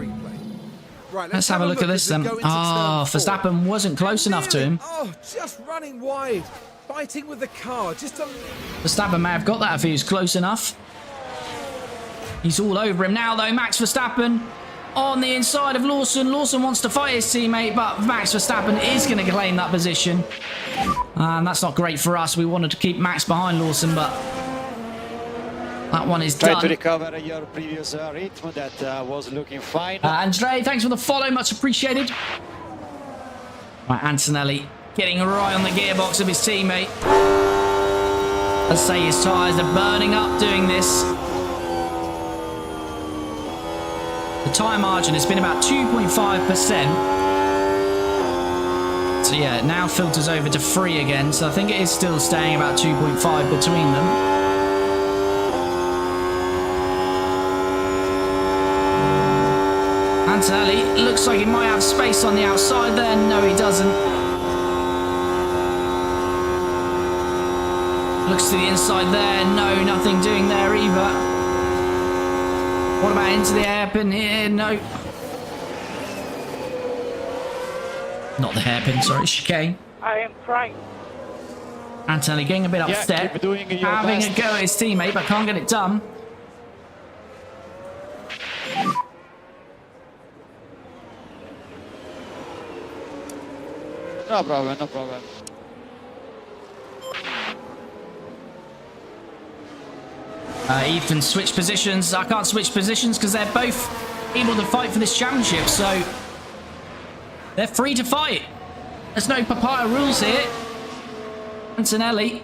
Right, Let's have a look at this as we then. go into Oh, turn 4. Verstappen wasn't close enough to him. Oh, just running wide. Fighting with the car. Just a... Verstappen may have got that if he was close enough. He's all over him now, though. Max Verstappen on the inside of Lawson. Lawson wants to fight his teammate, but Max Verstappen is going to claim that position. And that's not great for us. We wanted to keep Max behind Lawson, but that one is Try done. to recover your previous rhythm that was looking fine. Andre, thanks for the follow. Much appreciated. Right, Antonelli getting right on the gearbox of his teammate. Let's say his tyres are burning up doing this. The tyre margin has been about 2.5%. So yeah, it now filters over to 3 again. So I think it is still staying about 2.5 between them. Antonelli looks like he might have space on the outside there. No, he doesn't. Looks to the inside there. No, nothing doing there either. What about into the hairpin here? No. Not the hairpin, sorry, chicane. I am trying. Antonelli getting a bit upset. keep doing your Having best. a go at his teammate, but can't get it done. No problem, no problem. Ethan switched positions. I can't switch positions because they're both able to fight for this championship, so they're free to fight. There's no papaya rules here. Antonelli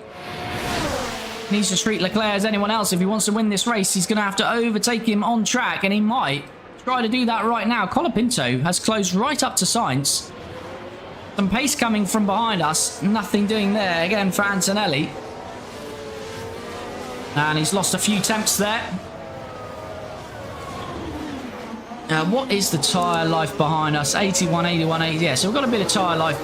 needs to treat Leclerc as anyone else. If he wants to win this race, he's going to have to overtake him on track, and he might try to do that right now. Colapinto has closed right up to Sainz. Some pace coming from behind us. Nothing doing there again for Antonelli. And he's lost a few temps there. What is the tyre life behind us? 81, 81, 80. Yeah, so we've got a bit of tyre life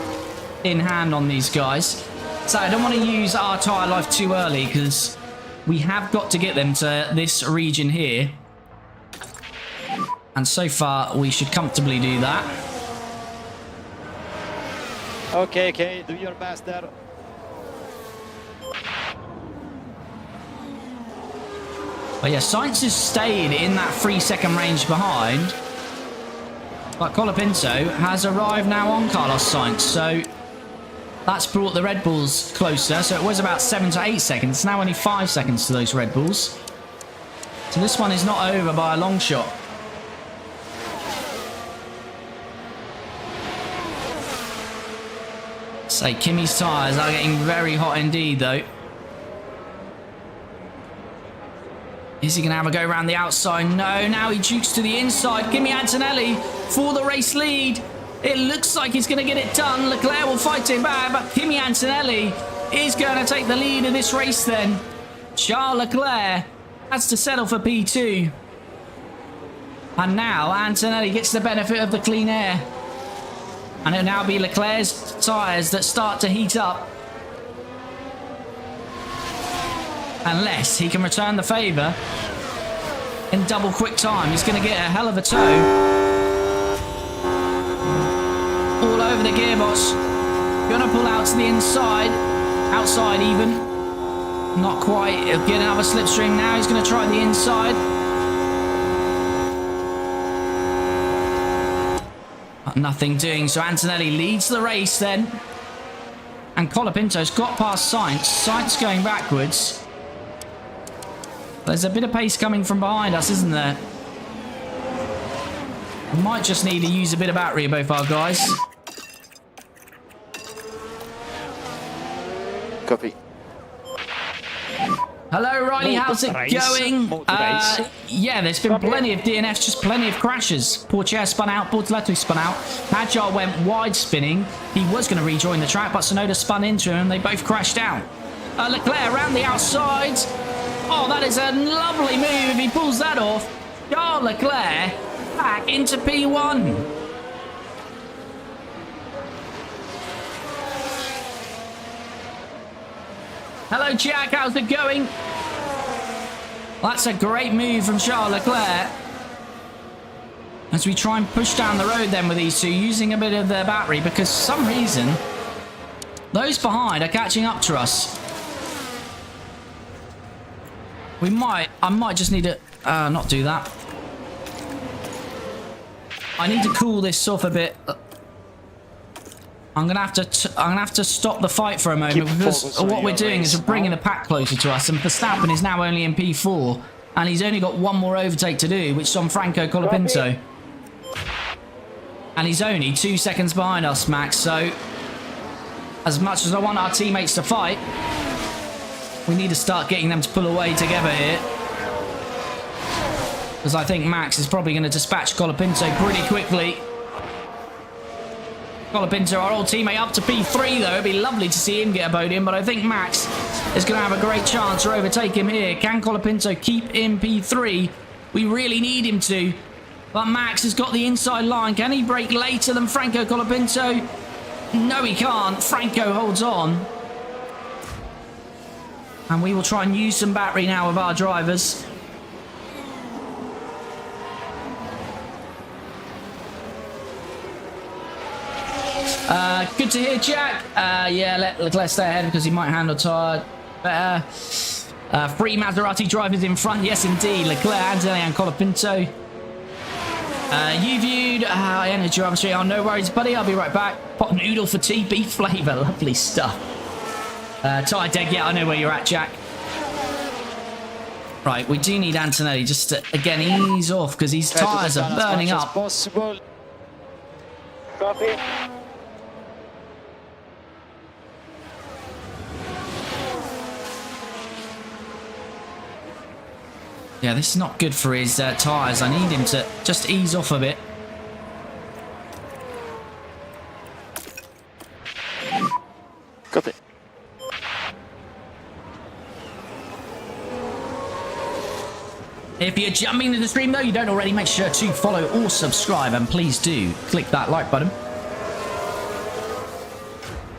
in hand on these guys. So I don't want to use our tyre life too early because we have got to get them to this region here. And so far, we should comfortably do that. Okay, do your best there. But yeah, Sainz has stayed in that 3-second range behind. But Colapinto has arrived now on Carlos Sainz. So that's brought the Red Bulls closer. So it was about 7 to 8 seconds. Now only 5 seconds to those Red Bulls. So this one is not over by a long shot. Say Kimi's tyres are getting very hot indeed though. Is he going to have a go around the outside? No, now he jukes to the inside. Kimi Antonelli for the race lead. It looks like he's going to get it done. Leclerc will fight it back, but Kimi Antonelli is going to take the lead of this race then. Charles Leclerc has to settle for P2. And now Antonelli gets the benefit of the clean air. And it'll now be Leclerc's tyres that start to heat up. Unless he can return the favour in double quick time. He's going to get a hell of a tow. All over the gearbox. Going to pull out to the inside. Outside even. Not quite. He'll get another slipstream now. He's going to try the inside. But nothing doing. So Antonelli leads the race then. And Colapinto's got past Sainz. Sainz going backwards. There's a bit of pace coming from behind us, isn't there? We might just need to use a bit of battery, both our guys. Copy. Hello, Riley. How's it going? Race. Yeah, there's been plenty of DNFs, just plenty of crashes. Pourchaire spun out, Bortoletti spun out. Hadjar went wide spinning. He was going to rejoin the track, but Sonoda spun into him and they both crashed out. Leclerc around the outside. Oh, that is a lovely move if he pulls that off. Charles Leclerc back into P1. Hello, Jack. How's it going? That's a great move from Charles Leclerc. as we try and push down the road then with these two, using a bit of their battery, because for some reason those behind are catching up to us. I might just need to not do that. I need to cool this off a bit. I'm gonna have to stop the fight for a moment, because what we're doing is we're bringing the pack closer to us, and Verstappen is now only in P4, and he's only got one more overtake to do, which is on Franco Colapinto. And he's only 2 seconds behind us, Max, so as much as I want our teammates to fight, we need to start getting them to pull away together here. Because I think Max is probably going to dispatch Colapinto pretty quickly. Colapinto, our old teammate, up to P3 though. It'd be lovely to see him get a podium, but I think Max is going to have a great chance to overtake him here. Can Colapinto keep in P3? We really need him to. But Max has got the inside line. Can he break later than Franco Colapinto? No, he can't. Franco holds on. And we will try and use some battery now with our drivers. Good to hear, Jack. Yeah, let Leclerc stay ahead because he might handle tyre better. Three Maserati drivers in front. Yes, indeed. Leclerc, Antonelli and Colapinto. You viewed energy on the street. Oh, no worries, buddy. I'll be right back. Pot noodle for tea, beef flavour. Lovely stuff. Tyre deck. Yeah, I know where you're at, Jack. Right, we do need Antonelli just to, again, ease off because his tyres are burning up. Copy. Yeah, this is not good for his tyres. I need him to just ease off a bit. Copy. If you're jumping into the stream though, you don't already, make sure to follow or subscribe, and please do click that like button.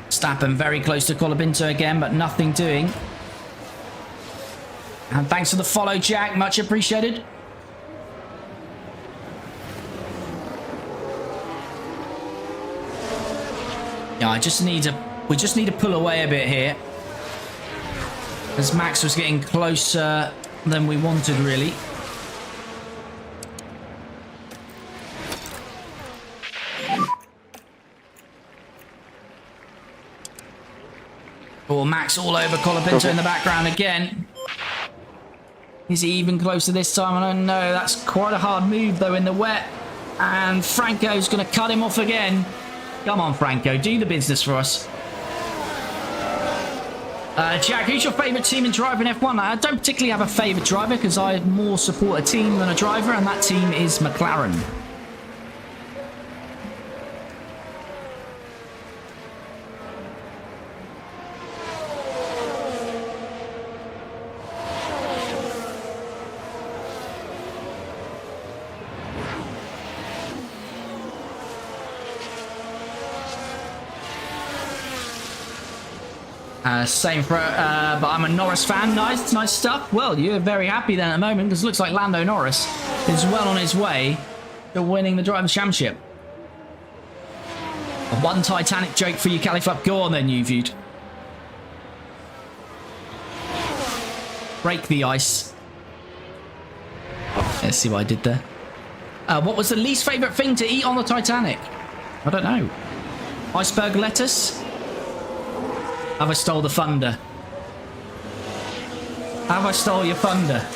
Verstappen very close to Colapinto again, but nothing doing. And thanks for the follow, Jack. Much appreciated. Yeah, we just need to pull away a bit here, as Max was getting closer than we wanted, really. Oh, Max all over Colapinto in the background again. Is he even closer this time? I don't know. That's quite a hard move, though, in the wet. And Franco's going to cut him off again. Come on, Franco. Do the business for us. Jack, who's your favourite team in driver in F1? I don't particularly have a favourite driver because I more support a team than a driver, and that team is McLaren. Same for, but I'm a Norris fan. Nice stuff. Well, you're very happy then at the moment, because it looks like Lando Norris is well on his way to winning the Drivers' Championship. One Titanic joke for you, Califab. Go on then, you viewed. Break the ice. Let's see what I did there. What was the least favourite thing to eat on the Titanic? I don't know. Iceberg lettuce? Have I stole the thunder? Have I stole your thunder?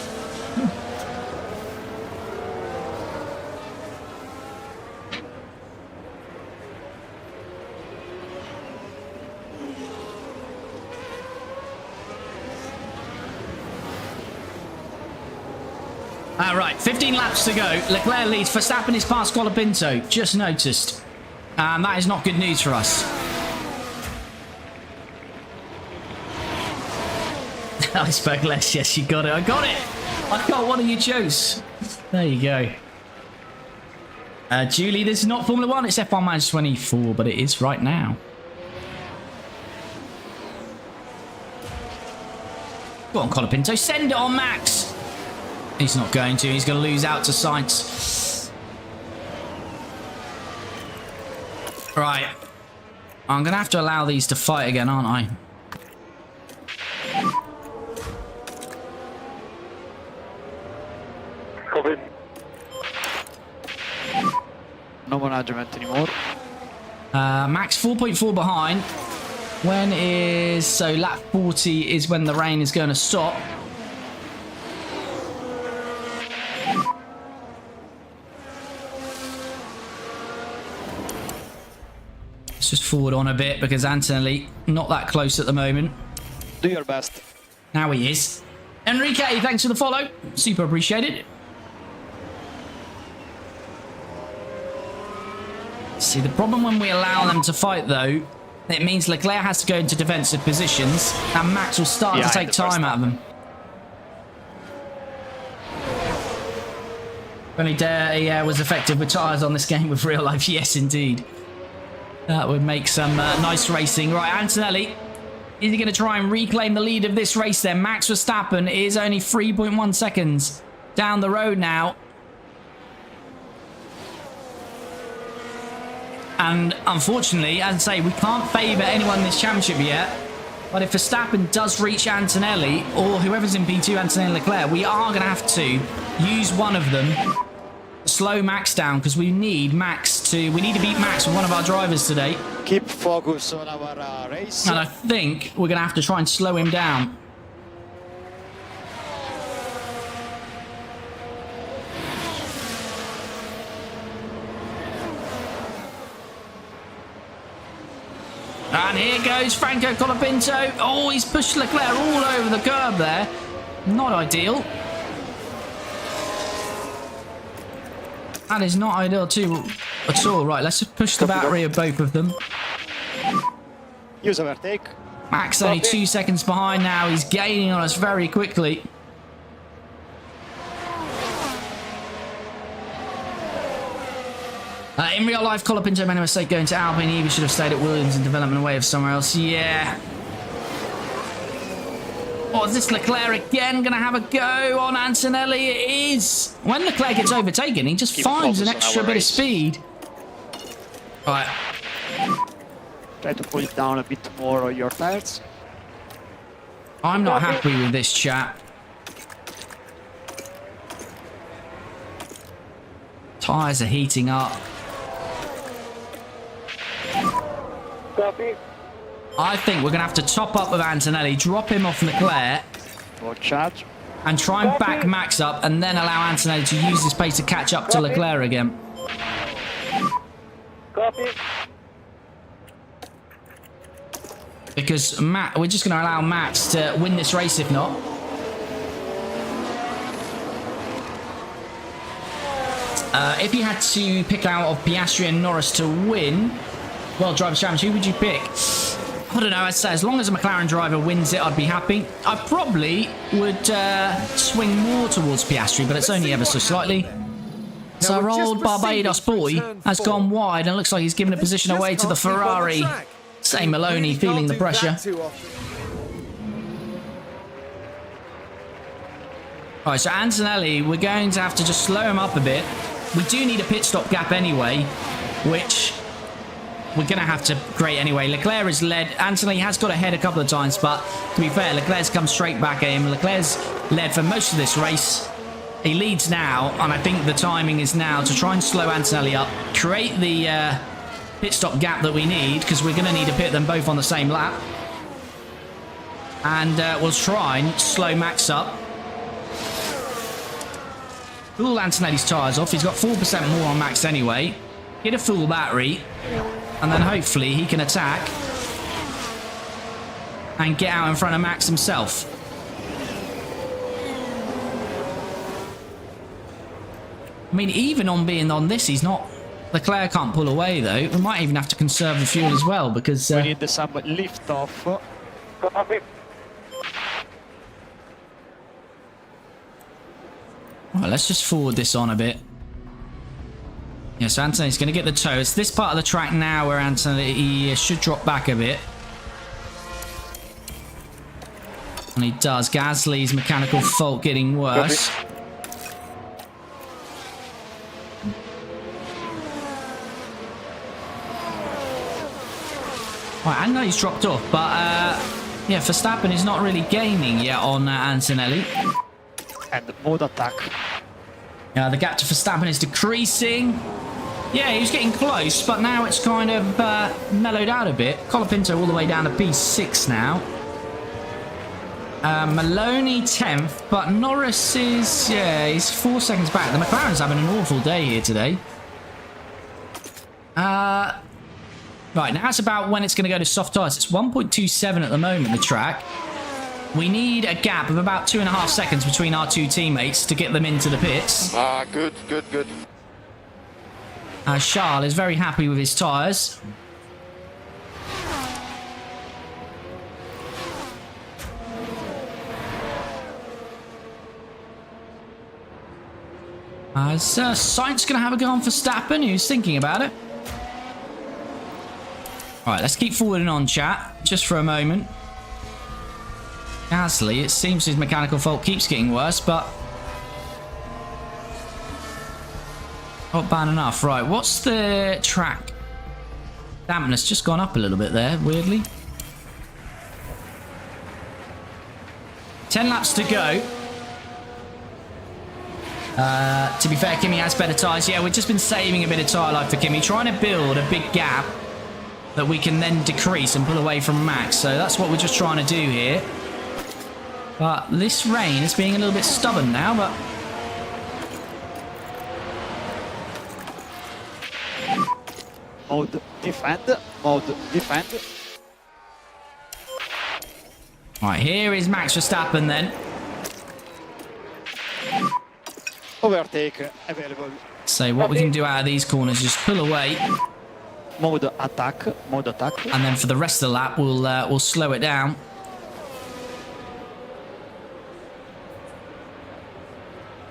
All right, 15 laps to go. Leclerc leads. Verstappen is past Colapinto. Just noticed. And that is not good news for us. Iceberg less, yes, you got it. I got it. I got one of your jokes. There you go. Julie, this is not Formula 1. It's F1 Match 24, but it is right now. Go on, Colapinto. Send it on Max. He's not going to. He's going to lose out to Sainz. Right. I'm going to have to allow these to fight again, aren't I? Copy. No management anymore. Max 4.4 behind. When is... So lap 40 is when the rain is going to stop. Let's just forward on a bit because Antonelli not that close at the moment. Do your best. Now he is. Enrique, thanks for the follow. Super appreciated. See, the problem when we allow them to fight, though, it means Leclerc has to go into defensive positions, and Max will start to take time out of them. If only Dare was effective with tyres on this game with real life. Yes, indeed. That would make some nice racing. Right, Antonelli. Is he going to try and reclaim the lead of this race then? Max Verstappen is only 3.1 seconds down the road now. And unfortunately, as I say, we can't favour anyone in this championship yet. But if Verstappen does reach Antonelli, or whoever's in P2, Antonelli Leclerc, we are going to have to use one of them to slow Max down, because we need Max to... We need to beat Max with one of our drivers today. Keep focus on our race. And I think we're going to have to try and slow him down. And here goes Franco Colapinto. Oh, he's pushed Leclerc all over the curb there. Not ideal. That is not ideal too at all. Right, let's just push the battery of both of them. Use overtake. Max only 2 seconds behind now. He's gaining on us very quickly. In real life, Colapinto made a mistake going to Alpine. He should have stayed at Williams and development away of somewhere else. Yeah. Oh, is this Leclerc again going to have a go on Antonelli? It is. When Leclerc gets overtaken, he just finds an extra bit of speed. All right. Try to pull it down a bit more on your tires. I'm not happy with this chap. Tyres are heating up. Copy. I think we're going to have to top up with Antonelli, drop him off Leclerc, More charge. and try and back Max up, and then allow Antonelli to use his pace to catch up to Leclerc again. Copy. Because we're just going to allow Max to win this race if not. If you had to pick out of Piastri and Norris to win World Drivers' Championship, who would you pick? I don't know. I'd say as long as a McLaren driver wins it, I'd be happy. I probably would swing more towards Piastri, but it's only ever so slightly. So our old Barbados boy has gone wide and looks like he's given a position away to the Ferrari. Say Maloney feeling the pressure. All right, so Antonelli, we're going to have to just slow him up a bit. We do need a pit stop gap anyway, which we're going to have to create anyway. Leclerc has led. Antonelli has got ahead a couple of times, but to be fair, Leclerc's come straight back at him. Leclerc's led for most of this race. He leads now, and I think the timing is now to try and slow Antonelli up, create the pit stop gap that we need, because we're going to need to pit them both on the same lap. And we'll try and slow Max up. Pull Antonelli's tyres off. He's got 4% more on Max anyway. Get a full battery. And then hopefully he can attack. And get out in front of Max himself. I mean, even on being on this, he's not... Leclerc can't pull away, though. We might even have to conserve the fuel as well, because... We need some lift off. Copy. Right, let's just forward this on a bit. Yeah, so Antonelli's going to get the toe. It's this part of the track now where Antonelli should drop back a bit. And he does. Gasly's mechanical fault getting worse. Right, I know he's dropped off, but yeah, Verstappen is not really gaining yet on Antonelli. And mode attack. The gap to Verstappen is decreasing. Yeah, he was getting close, but now it's kind of mellowed out a bit. Colapinto all the way down to P6 now. Maloney 10th, but Norris is, yeah, he's 4 seconds back. The McLaren's having an awful day here today. Right, now it's about when it's going to go to soft tyres. It's 1.27 at the moment, the track. We need a gap of about 2.5 seconds between our two teammates to get them into the pits. Good. Charles is very happy with his tyres. Is Sainz going to have a go on Verstappen? Who's thinking about it? Alright, let's keep forwarding on, chat, just for a moment. Gasly, it seems his mechanical fault keeps getting worse, but not bad enough. Right, what's the track? Dampness just gone up a little bit there, weirdly. 10 laps to go. To be fair, Kimi has better tyres. Yeah, we've just been saving a bit of tyre life for Kimi, trying to build a big gap that we can then decrease and pull away from Max. So that's what we're just trying to do here. But this rain is being a little bit stubborn now, but Mode defend. Mode defend. right, here is Max Verstappen then. Overtake available. So what we can do out of these corners is just pull away, Mode attack. Mode attack. and then for the rest of the lap we'll slow it down.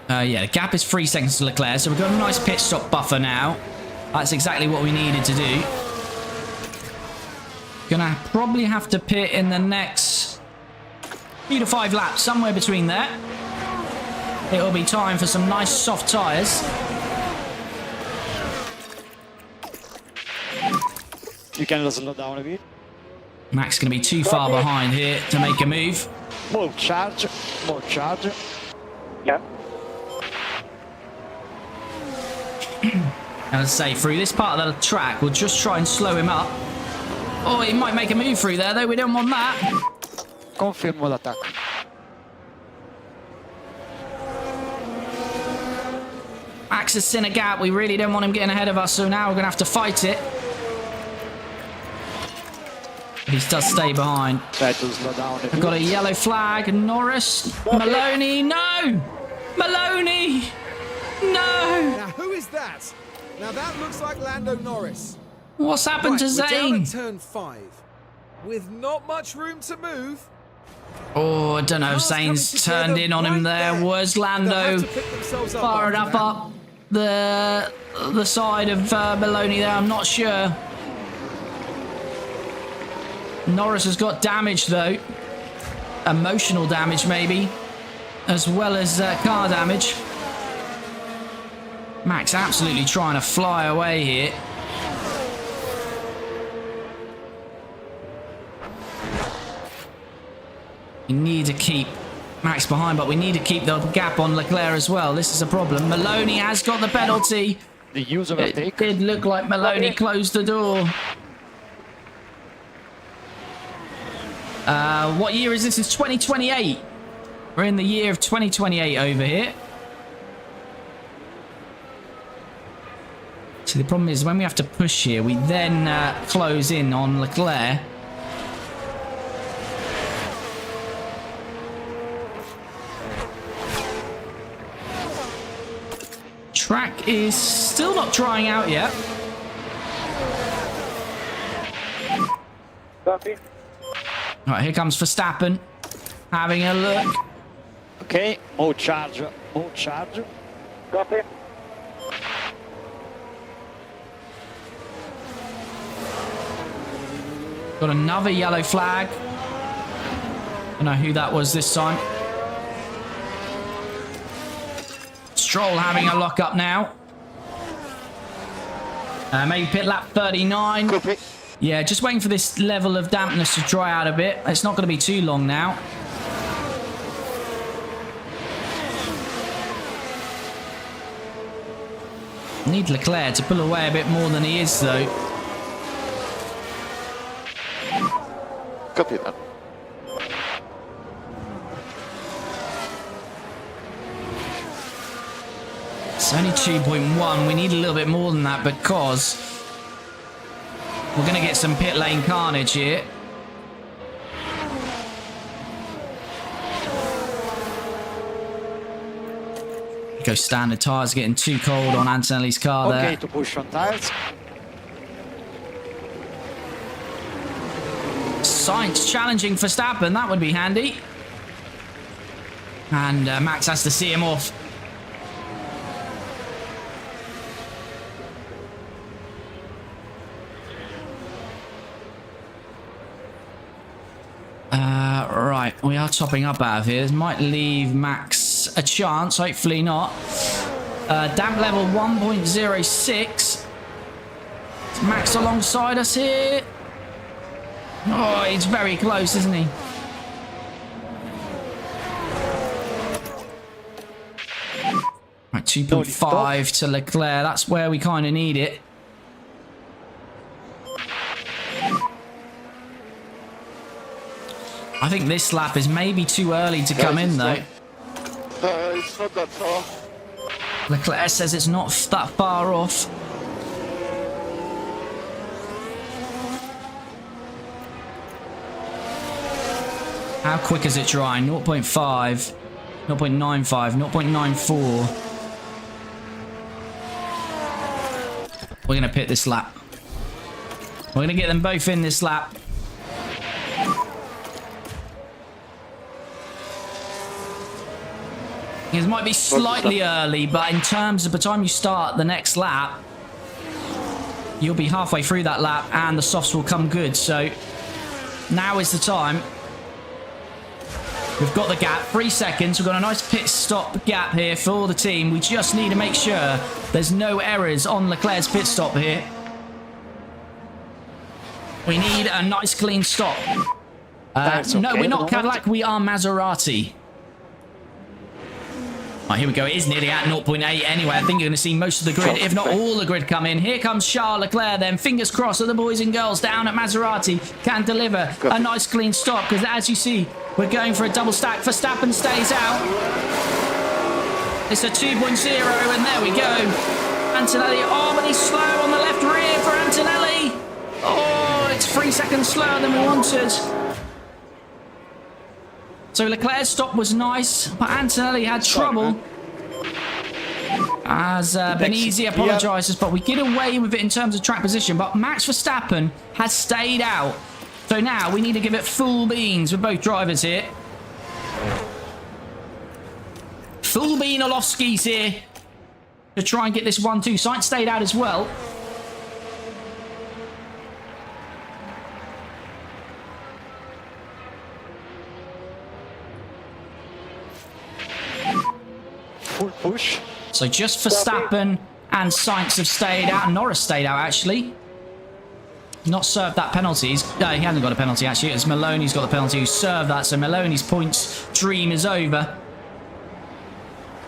Yeah, the gap is 3 seconds to Leclerc, so we've got a nice pit stop buffer now. That's exactly what we needed to do. Gonna probably have to pit in the next 3 to 5 laps, somewhere between there. It'll be time for some nice soft tyres. You can slow down a bit. Max going to be too far behind here to make a move. More charge. More charge. Yeah. As I say, through this part of the track, we'll just try and slow him up. Oh, he might make a move through there, though. We don't want that. Confirm mode attack. Max has seen a gap. We really don't want him getting ahead of us, so now we're going to have to fight it. He does stay behind. Try to slow down a bit. We've got a yellow flag. Norris. Maloney. No! Maloney! No! Now, who is that? Now, that looks like Lando Norris. What's happened to We're down Zayn? at turn 5. With not much room to move. Oh, I don't know if Cars coming Zayn's turned together in on him right there. Was They'll have Lando to pick themselves up far after enough that. up the side of Maloney there? I'm not sure. Norris has got damage, though. Emotional damage, maybe. As well as car damage. Max absolutely trying to fly away here. We need to keep Max behind, but we need to keep the gap on Leclerc as well. This is a problem. Maloney has got the penalty. The use of It overtake. did look like Maloney closed the door. What year is this? It's 2028. We're in the year of 2028 over here. See, the problem is when we have to push here, we then close in on Leclerc. Track is still not drying out yet. Copy. Right, here comes Verstappen. Having a look. Okay. More charge. More charge. Copy. Got another yellow flag. Don't know who that was this time. Stroll having a lock up now. Maybe pit lap 39. Copy. Yeah, just waiting for this level of dampness to dry out a bit. It's not going to be too long now. Need Leclerc to pull away a bit more than he is, though. Copy that. It's only 2.1. We need a little bit more than that because we're going to get some pit lane carnage here. Go standard tyres, getting too cold on Antonelli's car there. Okay, to push on tires. Sainz challenging Verstappen, that would be handy. And Max has to see him off. Right, we are topping up out of here. This might leave Max a chance, hopefully not. Damp level 1.06. Max alongside us here. Oh, he's very close, isn't he? Right, 2.5 to Leclerc. That's where we kind of need it. I think this lap is maybe too early to come in, though. It's not that far. Leclerc says it's not that far off. How quick is it drying? 0.5, 0.95, 0.94. We're going to pit this lap. We're going to get them both in this lap. It might be slightly early, but in terms of the time you start the next lap, you'll be halfway through that lap and the softs will come good. So now is the time. We've got the gap, 3 seconds. We've got a nice pit stop gap here for the team. We just need to make sure there's no errors on Leclerc's pit stop here. We need a nice clean stop. No, we're not Cadillac, we are Maserati. Right, here we go. It is nearly at 0.8 anyway. I think you're going to see most of the grid, if not all the grid, come in. Here comes Charles Leclerc then. Fingers crossed that the boys and girls down at Maserati can deliver a nice clean stop, because as you see, we're going for a double stack. Verstappen stays out. It's a 2.0 and there we go. Antonelli. Oh, but he's slow on the left rear for Antonelli. Oh, it's 3 seconds slower than we wanted. So Leclerc's stop was nice, but Antonelli had trouble. As Benizzi apologises, but we get away with it in terms of track position. But Max Verstappen has stayed out. So now we need to give it full beans with both drivers here. Full bean Olofsky's here to try and get this 1-2. Sainz stayed out as well. Full push. So just Verstappen and Sainz have stayed out. Norris stayed out, actually. Not served that penalty. He hasn't got a penalty, actually. It's Maloney's got the penalty who served that. So Maloney's points dream is over.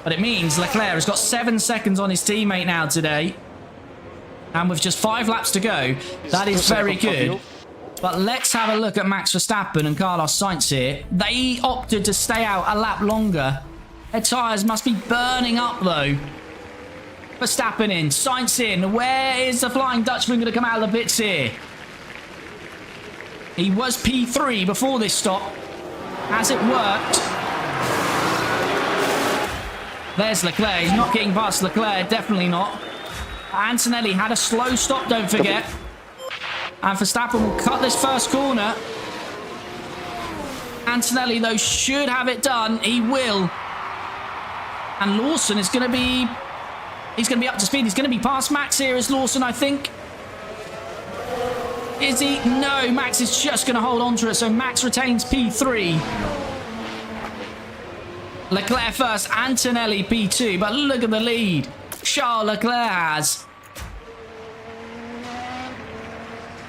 But it means Leclerc has got 7 seconds on his teammate now today. And with just 5 laps to go, that is very good. But let's have a look at Max Verstappen and Carlos Sainz here. They opted to stay out a lap longer. Their tyres must be burning up, though. Verstappen in, Sainz in. Where is the Flying Dutchman going to come out of the pits here? He was P3 before this stop. Has it worked? There's Leclerc. He's not getting past Leclerc. Definitely not. Antonelli had a slow stop, don't forget. And Verstappen will cut this first corner. Antonelli, though, should have it done. He will. And Lawson is going to be... He's going to be up to speed. He's going to be past Max here as Lawson, I think. Is he? No, Max is just going to hold on to it. So Max retains P3. Leclerc first, Antonelli P2. But look at the lead Charles Leclerc has.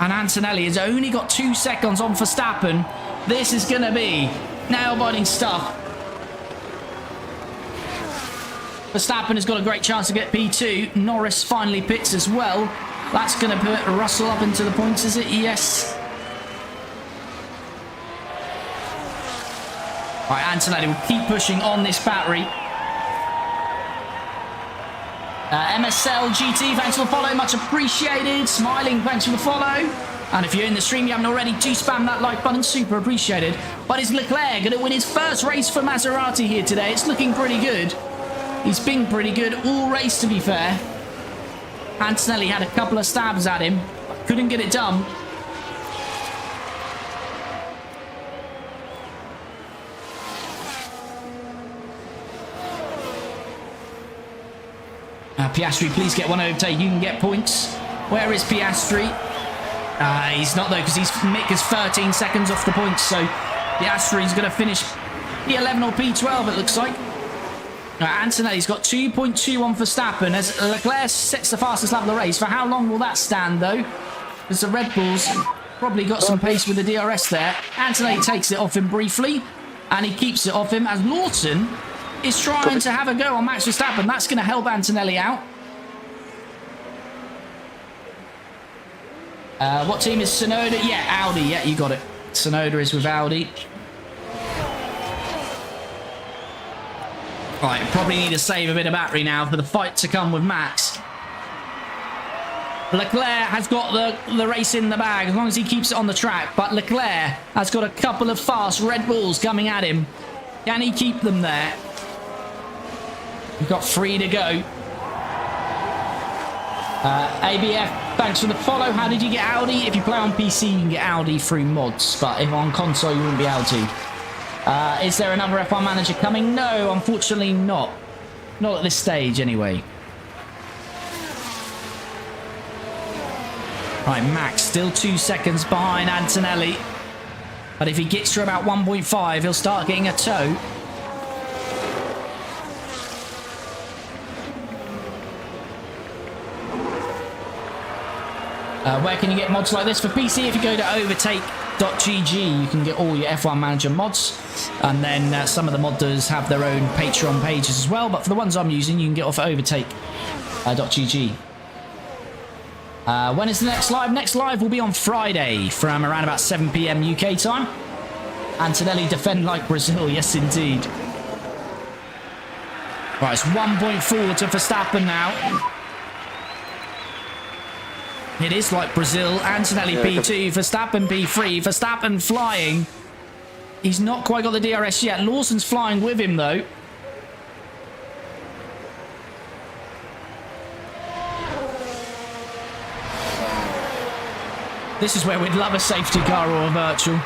And Antonelli has only got 2 seconds on Verstappen. This is going to be nail-biting stuff. Verstappen has got a great chance to get P2. Norris finally pits as well. That's going to put Russell up into the points, is it? Yes. Right, Antonelli will keep pushing on this battery. MSL GT, thanks for the follow, much appreciated. Smiling, thanks for the follow. And if you're in the stream, you haven't already, do spam that like button, super appreciated. But is Leclerc going to win his first race for Maserati here today? It's looking pretty good. He's been pretty good all race, to be fair. Antonelli had a couple of stabs at him, couldn't get it done. Piastri, please get one overtake. You can get points. Where is Piastri? He's not, though, because Mick is 13 seconds off the points. So Piastri's going to finish P11 or P12, it looks like. Antonelli's got 2.2 on Verstappen as Leclerc sets the fastest lap of the race. For how long will that stand, though? Because the Red Bulls probably got some pace with the DRS there. Antonelli takes it off him briefly, and he keeps it off him as Lawson is trying to have a go on Max Verstappen. That's going to help Antonelli out. What team is Sonoda? Yeah, Audi. Yeah, you got it. Sonoda is with Audi. Right, probably need to save a bit of battery now for the fight to come with Max. Leclerc has got the race in the bag as long as he keeps it on the track. But Leclerc has got a couple of fast Red Bulls coming at him. Can he keep them there? We've got 3 to go. ABF, thanks for the follow. How did you get Audi? If you play on PC, you can get Audi through mods. But if on console, you wouldn't be able to. Is there another F1 manager coming? No, unfortunately not. Not at this stage, anyway. Right, Max still 2 seconds behind Antonelli. But if he gets to about 1.5, he'll start getting a tow. Where can you get mods like this? For PC, if you go to overtake.gg, you can get all your F1 Manager mods. And then some of the modders have their own Patreon pages as well. But for the ones I'm using, you can get off at overtake.gg. When is the next live? Next live will be on Friday from around about 7 PM UK time. Antonelli defend like Brazil. Yes, indeed. Right, it's 1.4 to Verstappen now. It is like Brazil. Antonelli P2, Verstappen P3, Verstappen flying. He's not quite got the DRS yet. Lawson's flying with him, though. This is where we'd love a safety car or a virtual.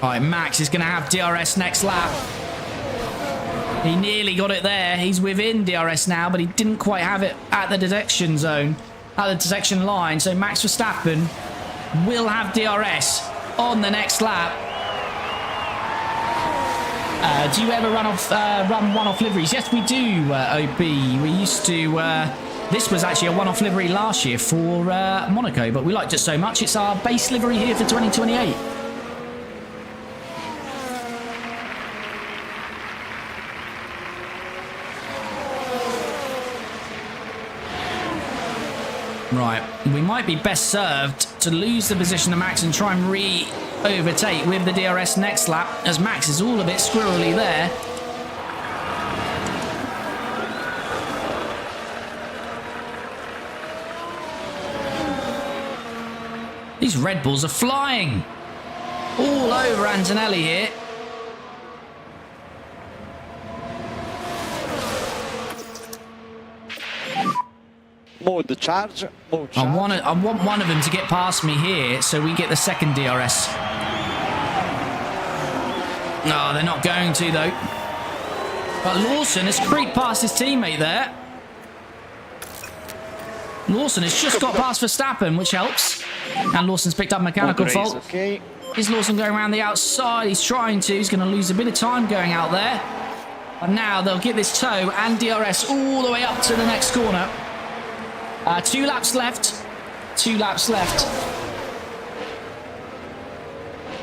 All right, Max is going to have DRS next lap. He nearly got it there. He's within DRS now, but he didn't quite have it at the detection zone, at the detection line. So Max Verstappen will have DRS on the next lap. Do you ever run one-off liveries? Yes, we do, OP. We used to... this was actually a one-off livery last year for Monaco, but we liked it so much. It's our base livery here for 2028. Right, we might be best served to lose the position of Max and try and re-overtake with the DRS next lap, as Max is all a bit squirrely there. These Red Bulls are flying all over Antonelli here. Mode charge. I want one of them to get past me here so we get the second DRS. No, they're not going to, though. But Lawson has creeped past his teammate there. Lawson has just got past Verstappen, which helps. And Lawson's picked up a mechanical fault. Okay. Is Lawson going around the outside? He's trying to. He's going to lose a bit of time going out there. But now they'll get this tow and DRS all the way up to the next corner. 2 laps left. 2 laps left.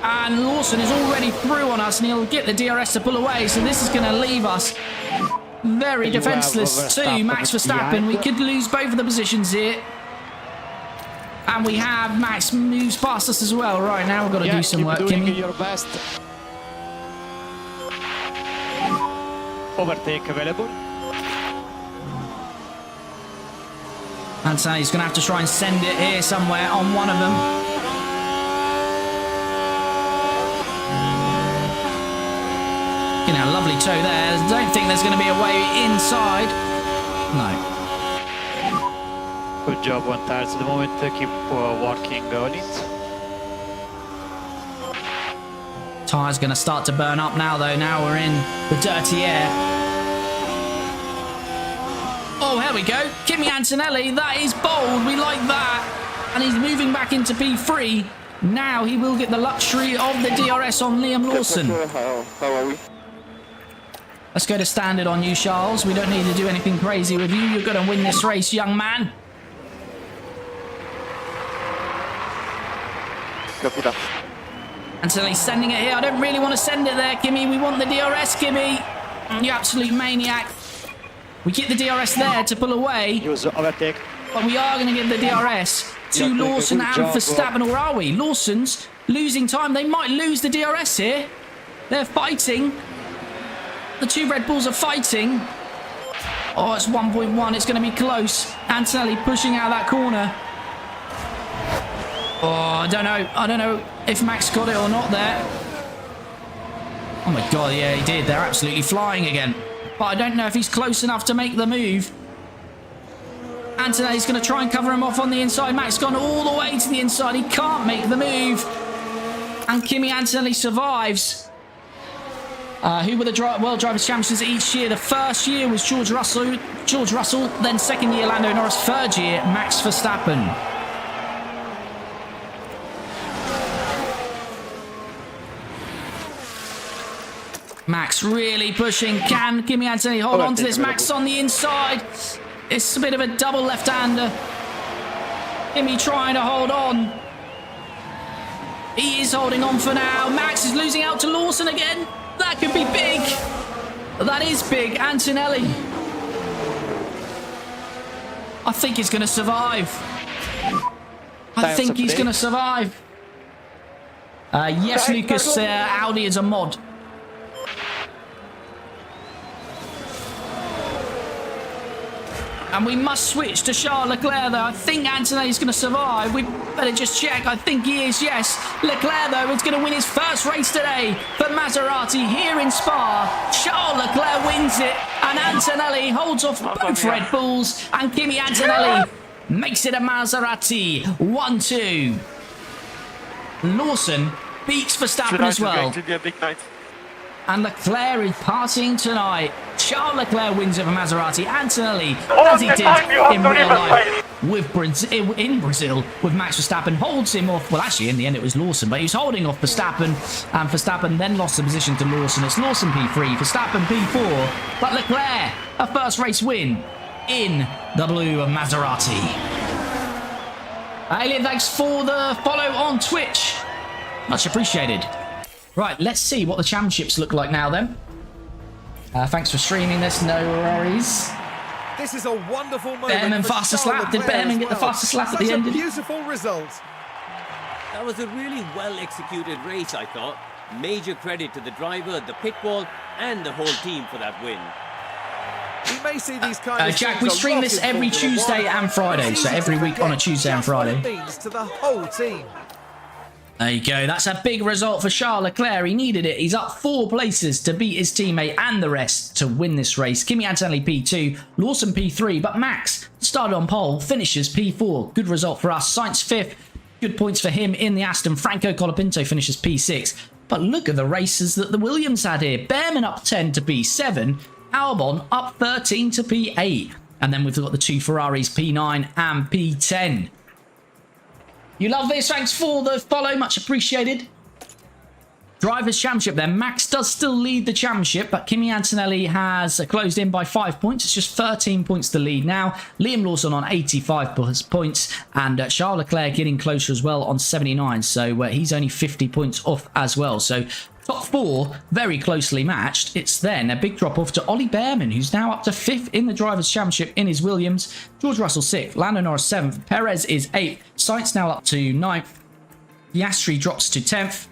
And Lawson is already through on us, and he'll get the DRS to pull away. So this is going to leave us very defenseless to Max Verstappen. We could lose both of the positions here. And we have Max moves past us as well. Right, now we've got to do some work, Kimi. Your best. Overtake available. And so he's going to have to try and send it here somewhere on one of them. You know, lovely toe there. I don't think there's going to be a way inside. No. Good job on tires at the moment. Keep working on it. Tyre's going to start to burn up now, though. Now we're in the dirty air. Oh, here we go. Kimi Antonelli. That is bold. We like that. And he's moving back into P3. Now he will get the luxury of the DRS on Liam Lawson. How are we? Let's go to standard on you, Charles. We don't need to do anything crazy with you. You're going to win this race, young man. Copy that. Antonelli's sending it here. I don't really want to send it there, Kimi. We want the DRS, Kimi. You absolute maniac. We get the DRS there to pull away. He was overtake. But we are going to give the DRS to Lawson and Verstappen. Or are we? Lawson's losing time. They might lose the DRS here. They're fighting. The 2 Red Bulls are fighting. Oh, it's 1.1. It's going to be close. Antonelli pushing out that corner. Oh, I don't know. I don't know if Max got it or not there. Oh my God, yeah, he did. They're absolutely flying again. But I don't know if he's close enough to make the move. Antonelli's going to try and cover him off on the inside. Max gone all the way to the inside. He can't make the move. And Kimi Antonelli survives. Who were the World Drivers' Champions each year? The first year was George Russell. Then second year, Lando Norris. Third year, Max Verstappen. Max really pushing. Can Kimi Antonelli hold on to this? Max on the inside. It's a bit of a double left-hander. Kimi trying to hold on. He is holding on for now. Max is losing out to Lawson again. That could be big. That is big. Antonelli. I think he's going to survive. I think he's going to survive. Yes, Lucas, Audi is a mod. And we must switch to Charles Leclerc, though. I think Antonelli's going to survive. We better just check. I think he is, yes. Leclerc, though, is going to win his first race today for Maserati here in Spa. Charles Leclerc wins it. And Antonelli holds off both Red Bulls. And Kimi Antonelli makes it a Maserati 1-2. Lawson beats Verstappen as well. And Leclerc is partying tonight. Charles Leclerc wins over Maserati. Antonelli, as he did in real life in Brazil with Max Verstappen, holds him off. Well, actually, in the end, it was Lawson, but he was holding off Verstappen, and Verstappen then lost the position to Lawson. It's Lawson P3, Verstappen P4, but Leclerc, a first race win in the blue of Maserati. Alien, thanks for the follow on Twitch. Much appreciated. Right, let's see what the championships look like now then. Thanks for streaming this, no worries. This is a wonderful moment. Behrman for fastest Charles lap. Did Leclerc Behrman as get the well. fastest lap at Such the end? a beautiful result. That was a really well-executed race, I thought. Major credit to the driver, the pit wall, and the whole team for that win. We may see these kind of Jack, things we a stream lot this in every Formula Tuesday One. and Friday, It's so easy every to week on a forget Tuesday and just what Friday. it means to the whole team. There you go. That's a big result for Charles Leclerc. He needed it. He's up 4 places to beat his teammate and the rest to win this race. Kimi Antonelli P2, Lawson P3, but Max started on pole, finishes P4. Good result for us. Sainz 5th. Good points for him in the Aston. Franco Colapinto finishes P6. But look at the races that the Williams had here. Behrman up 10 to P7. Albon up 13 to P8. And then we've got the 2 Ferraris, P9 and P10. You love this. Thanks for the follow. Much appreciated. Drivers' Championship then. Max does still lead the championship, but Kimi Antonelli has closed in by 5 points. It's just 13 points to lead now. Liam Lawson on 85 points, and Charles Leclerc getting closer as well on 79. So he's only 50 points off as well. So top 4 very closely matched. It's then a big drop off to Ollie Behrman, who's now up to 5th in the Drivers' Championship in his Williams. George Russell 6th, Lando Norris 7th, Perez is 8th, Sainz now up to 9th, Piastri drops to 10th,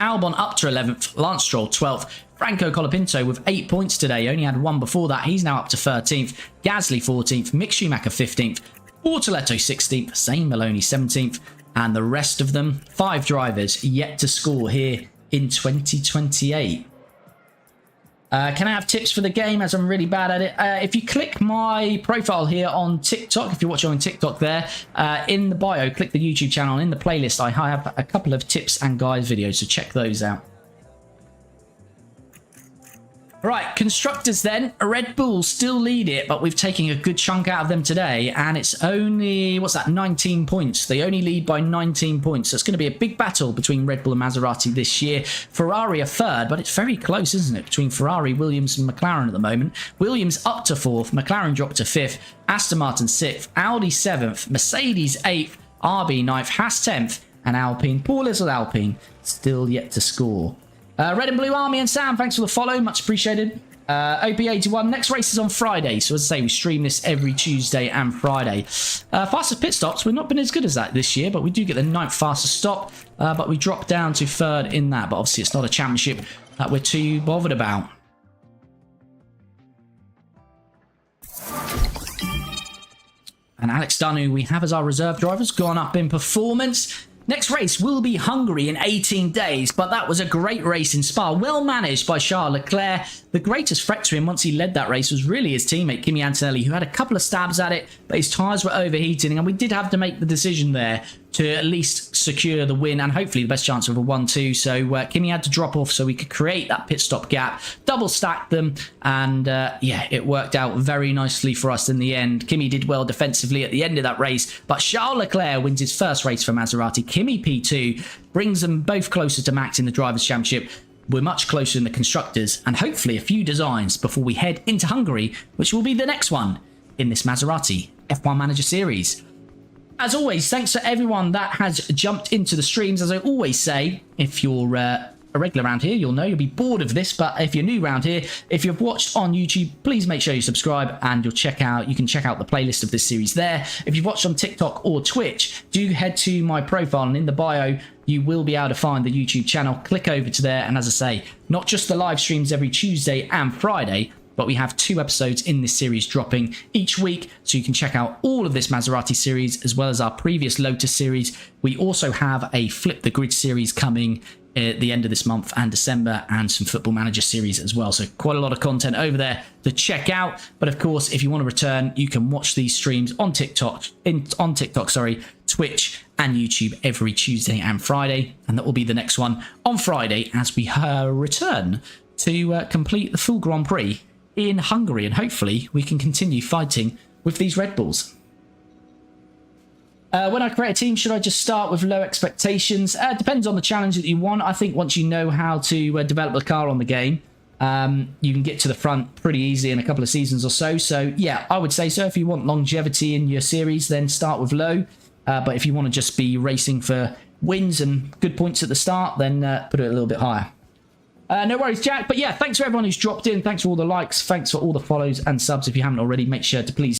Albon up to 11th, Lance Stroll 12th, Franco Colapinto with 8 points today, only had 1 before that, he's now up to 13th, Gasly 14th, Mick Schumacher 15th, Bortoletto 16th, Zane Maloney 17th, and the rest of them, 5 drivers yet to score here in 2028. Can I have tips for the game, as I'm really bad at it? If you click my profile here on TikTok, if you're watching on TikTok there, in the bio, click the YouTube channel. In the playlist, I have a couple of tips and guides videos, so check those out. Right, constructors then. Red Bull still lead it, but we've taken a good chunk out of them today, and it's only, what's that, 19 points. They only lead by 19 points, so it's going to be a big battle between Red Bull and Maserati this year. Ferrari are 3rd, but it's very close, isn't it, between Ferrari, Williams and McLaren at the moment. Williams up to 4th, McLaren dropped to 5th, Aston Martin 6th, Audi 7th, Mercedes 8th, RB 9th, Haas 10th, and Alpine, poor little Alpine, still yet to score. Red and Blue Army and Sam, thanks for the follow, much appreciated. OP81, next race is on Friday, so as I say, we stream this every Tuesday and Friday. Fastest pit stops, we've not been as good as that this year, but we do get the 9th fastest stop, but we drop down to 3rd in that, but obviously it's not a championship that we're too bothered about. And Alex Dunn, who we have as our reserve driver, has gone up in performance. Next race will be Hungary in 18 days, but that was a great race in Spa, well managed by Charles Leclerc. The greatest threat to him once he led that race was really his teammate Kimi Antonelli, who had a couple of stabs at it, but his tyres were overheating, and we did have to make the decision there to at least secure the win and hopefully the best chance of a 1-2. So Kimi had to drop off so we could create that pit stop gap, double stack them, and yeah, it worked out very nicely for us in the end. Kimi did well defensively at the end of that race, but Charles Leclerc wins his first race for Maserati. Kimi P2 brings them both closer to Max in the Drivers' Championship. We're much closer in the Constructors, and hopefully a few designs before we head into Hungary, which will be the next one in this Maserati F1 Manager Series. As always, thanks to everyone that has jumped into the streams. As I always say, if you're a regular around here, you'll know you'll be bored of this, but if you're new around here, if you've watched on YouTube, please make sure you subscribe, and you can check out the playlist of this series there. If you've watched on TikTok or Twitch, do head to my profile, and in the bio you will be able to find the YouTube channel. Click over to there, and as I say, not just the live streams every Tuesday and Friday, but we have 2 episodes in this series dropping each week, so you can check out all of this Maserati series as well as our previous Lotus series. We also have a Flip the Grid series coming at the end of this month and December, and some Football Manager series as well. So quite a lot of content over there to check out. But of course, if you want to return, you can watch these streams on TikTok, Twitch and YouTube every Tuesday and Friday. And that will be the next one on Friday as we return to complete the full Grand Prix in Hungary. And hopefully we can continue fighting with these Red Bulls. When I create a team, should I just start with low expectations? Depends on the challenge that you want. I think once you know how to develop the car on the game, you can get to the front pretty easily in a couple of seasons or so. So yeah, I would say so. If you want longevity in your series, then start with low. But if you want to just be racing for wins and good points at the start, then put it a little bit higher. No worries, Jack. But yeah, thanks for everyone who's dropped in. Thanks for all the likes. Thanks for all the follows and subs. If you haven't already, make sure to please